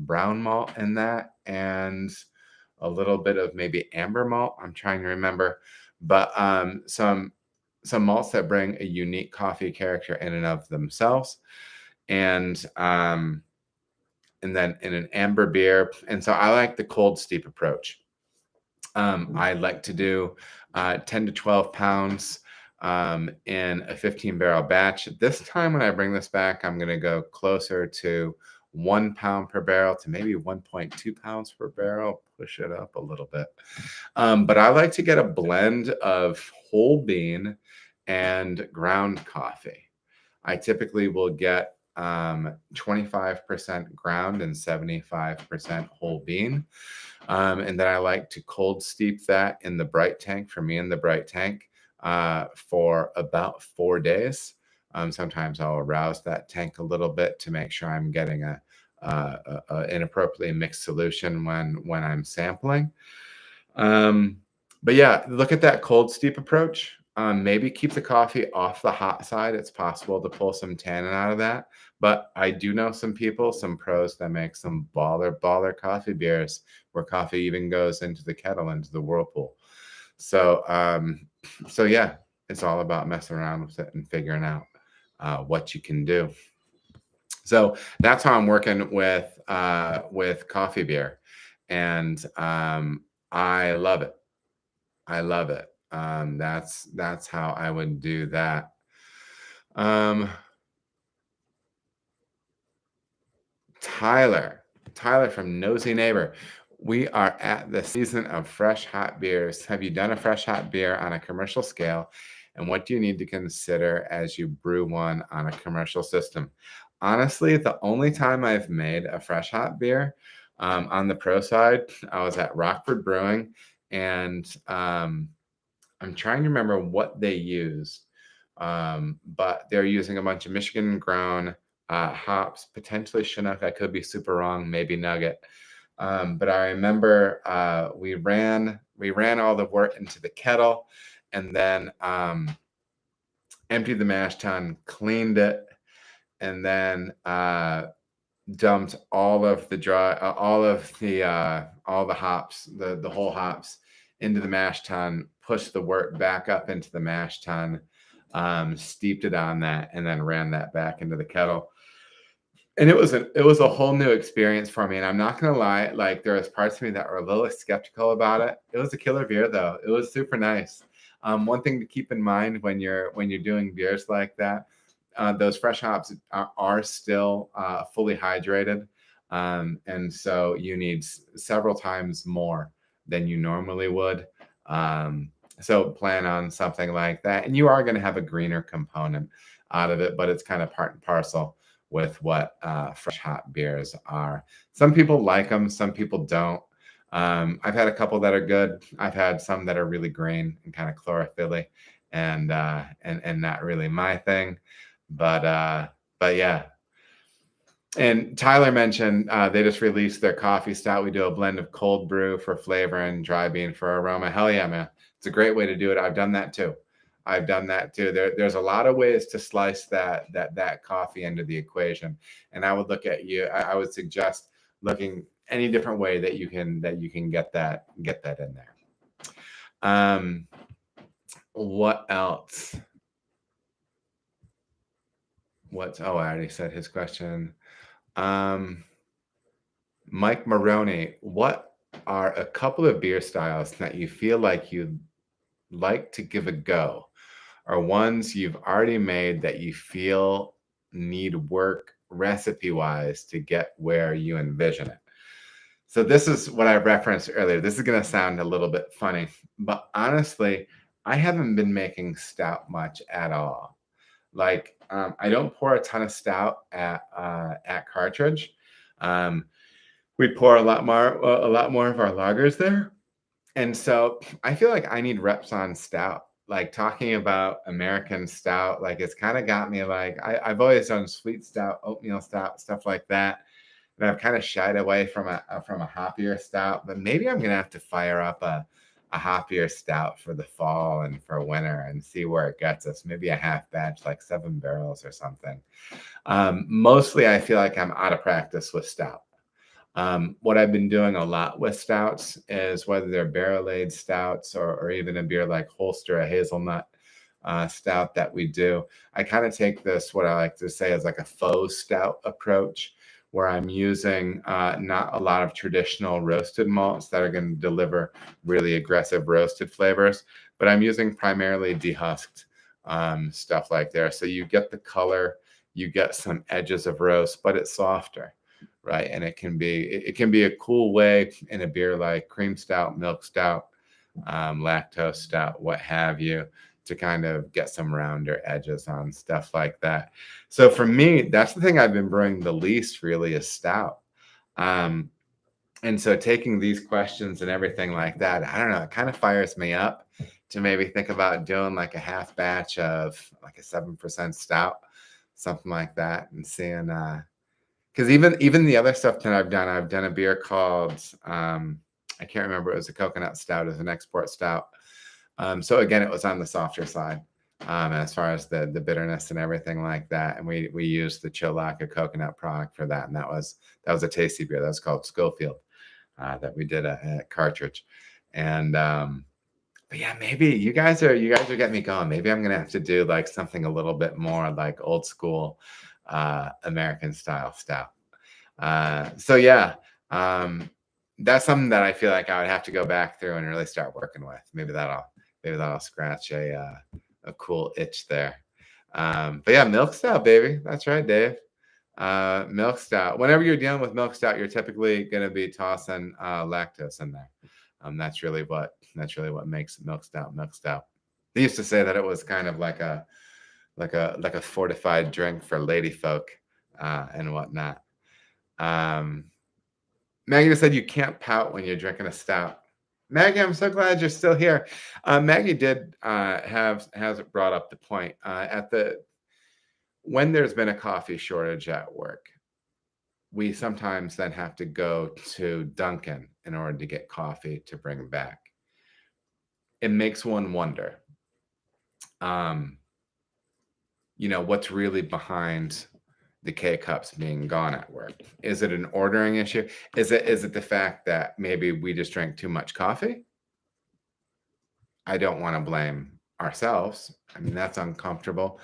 brown malt in that and a little bit of maybe amber malt. I'm trying to remember, but some malts that bring a unique coffee character in and of themselves, and then in an amber beer. And so I like the cold steep approach. I like to do 10 to 12 pounds in a 15 barrel batch. This time when I bring this back, I'm going to go closer to 1 pound per barrel to maybe 1.2 pounds per barrel, push it up a little bit. But I like to get a blend of whole bean and ground coffee. I typically will get 25% ground and 75% whole bean. And then I like to cold steep that in the bright tank, for me in the bright tank, for about 4 days. Sometimes I'll arouse that tank a little bit to make sure I'm getting an appropriately mixed solution when I'm sampling. But yeah, look at that cold steep approach. Maybe keep the coffee off the hot side. It's possible to pull some tannin out of that. But I do know some people, some pros that make some baller coffee beers where coffee even goes into the kettle, into the whirlpool. So yeah, it's all about messing around with it and figuring out what you can do. So that's how I'm working with coffee beer, and I love it. I love it. That's how I would do that. Tyler from Nosy Neighbor. We are at the season of fresh hot beers. Have you done a fresh hot beer on a commercial scale? And what do you need to consider as you brew one on a commercial system? Honestly, the only time I've made a fresh hot beer on the pro side, I was at Rockford Brewing, and I'm trying to remember what they used, but they're using a bunch of Michigan grown hops, potentially Chinook. I could be super wrong, maybe Nugget. But I remember we ran all the wort into the kettle, and then emptied the mash tun, cleaned it, and then dumped all of the all the hops, the whole hops into the mash tun, pushed the wort back up into the mash tun, steeped it on that, and then ran that back into the kettle. And it was a whole new experience for me. And I'm not gonna lie, like there was parts of me that were a little skeptical about it. It was a killer beer though. It was super nice. One thing to keep in mind when you're doing beers like that, those fresh hops are still fully hydrated, and so you need several times more than you normally would. So plan on something like that, and you are going to have a greener component out of it, but it's kind of part and parcel with what fresh hot beers are. Some people like them, some people don't. I've had a couple that are good. I've had some that are really green and kind of chlorophyll-y, and not really my thing. But yeah. And Tyler mentioned they just released their coffee stout. We do a blend of cold brew for flavor and dry bean for aroma. Hell yeah, man! It's a great way to do it. I've done that too. There's a lot of ways to slice that coffee into the equation, and I would look at you. I would suggest looking any different way that you can get that in there. What else? Oh, I already said his question. Mike Maroney, what are a couple of beer styles that you feel like you'd like to give a go, or ones you've already made that you feel need work recipe wise to get where you envision it? So this is what I referenced earlier. This is going to sound a little bit funny, but honestly, I haven't been making stout much at all. Like, I don't pour a ton of stout at Cartridge. We pour a lot more of our lagers there, and so I feel like I need reps on stout. Like talking about American stout, like it's kind of got me like I've always done sweet stout, oatmeal stout, stuff like that. And I've kind of shied away from a hoppier stout, but maybe I'm gonna have to fire up a hoppier stout for the fall and for winter and see where it gets us. Maybe a half batch, like 7 barrels or something. Mostly, I feel like I'm out of practice with stout. What I've been doing a lot with stouts is whether they're barrel-aged stouts or even a beer like Holster, a hazelnut stout that we do. I kind of take this, what I like to say is like a faux stout approach, where I'm using not a lot of traditional roasted malts that are going to deliver really aggressive roasted flavors, but I'm using primarily dehusked stuff like there. So you get the color, you get some edges of roast, but it's softer, right? And it can be a cool way in a beer like cream stout, milk stout, lactose stout, what have you, to kind of get some rounder edges on stuff like that. So for me, that's the thing I've been brewing the least really is stout. And so taking these questions and everything like that, I don't know, it kind of fires me up to maybe think about doing like a half batch of like a 7% stout, something like that, and seeing because even the other stuff that I've done a beer called I can't remember, it was a coconut stout, as an export stout. So again, it was on the softer side as far as the bitterness and everything like that. And we used the Chilaka coconut product for that, and that was a tasty beer. That was called Schofield that we did at Cartridge. And but yeah, maybe you guys are getting me going. Maybe I'm gonna have to do like something a little bit more like old school American style stout. So yeah, that's something that I feel like I would have to go back through and really start working with. Maybe that'll scratch a cool itch there. But yeah, milk stout, baby. That's right, Dave. Milk stout. Whenever you're dealing with milk stout, you're typically going to be tossing lactose in there. That's really what makes milk stout milk stout. They used to say that it was kind of like a fortified drink for lady folk and whatnot. Maggie said you can't pout when you're drinking a stout. Maggie, I'm so glad you're still here. Maggie did has brought up the point when there's been a coffee shortage at work, we sometimes then have to go to Dunkin' in order to get coffee to bring back. It makes one wonder, what's really behind the K-cups being gone at work. Is it an ordering issue? Is it the fact that maybe we just drank too much coffee? I don't want to blame ourselves. I mean, that's uncomfortable.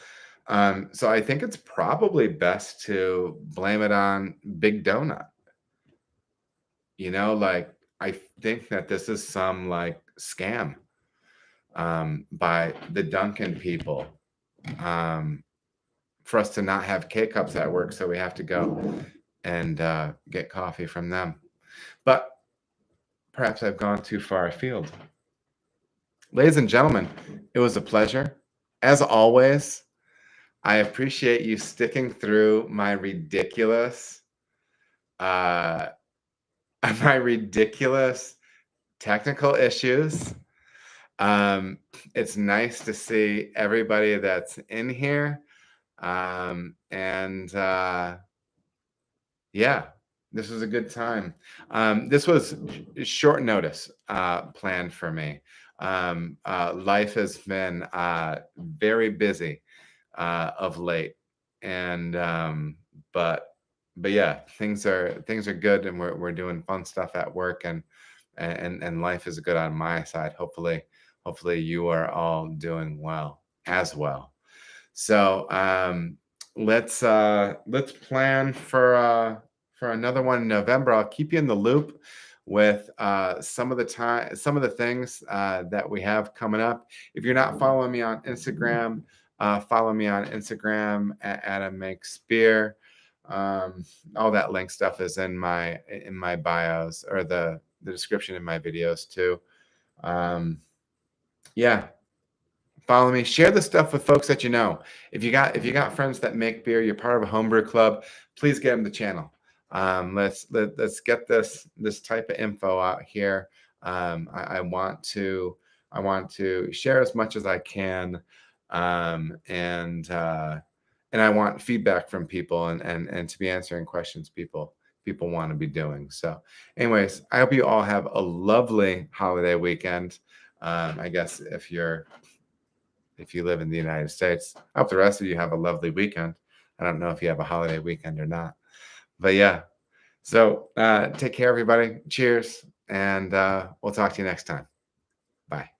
So I think it's probably best to blame it on Big Donut. I think that this is some scam by the Dunkin' people for us to not have K-cups at work, so we have to go and get coffee from them. But perhaps I've gone too far afield. Ladies and gentlemen, it was a pleasure. As always, I appreciate you sticking through my ridiculous technical issues. It's nice to see everybody that's in here. Yeah, this was a good time. This was short notice planned for me. Life has been very busy of late, and but yeah, things are good, and we're doing fun stuff at work, and life is good on my side. Hopefully you are all doing well as well. So let's plan for another one in November. I'll keep you in the loop with some of the things that we have coming up. If you're not following me on Instagram, follow me on Instagram at Adam Makes Beer. All that link stuff is in my bios, or the description in my videos too. Yeah, follow me. Share the stuff with folks that you know. If you got friends that make beer, you're part of a homebrew club, please get them the channel. Let's get this type of info out here. I want to share as much as I can, and I want feedback from people, and to be answering questions people want to be doing. So anyways, I hope you all have a lovely holiday weekend. I guess if you live in the United States, I hope the rest of you have a lovely weekend. I don't know if you have a holiday weekend or not, but yeah. So take care, everybody. Cheers, and we'll talk to you next time. Bye.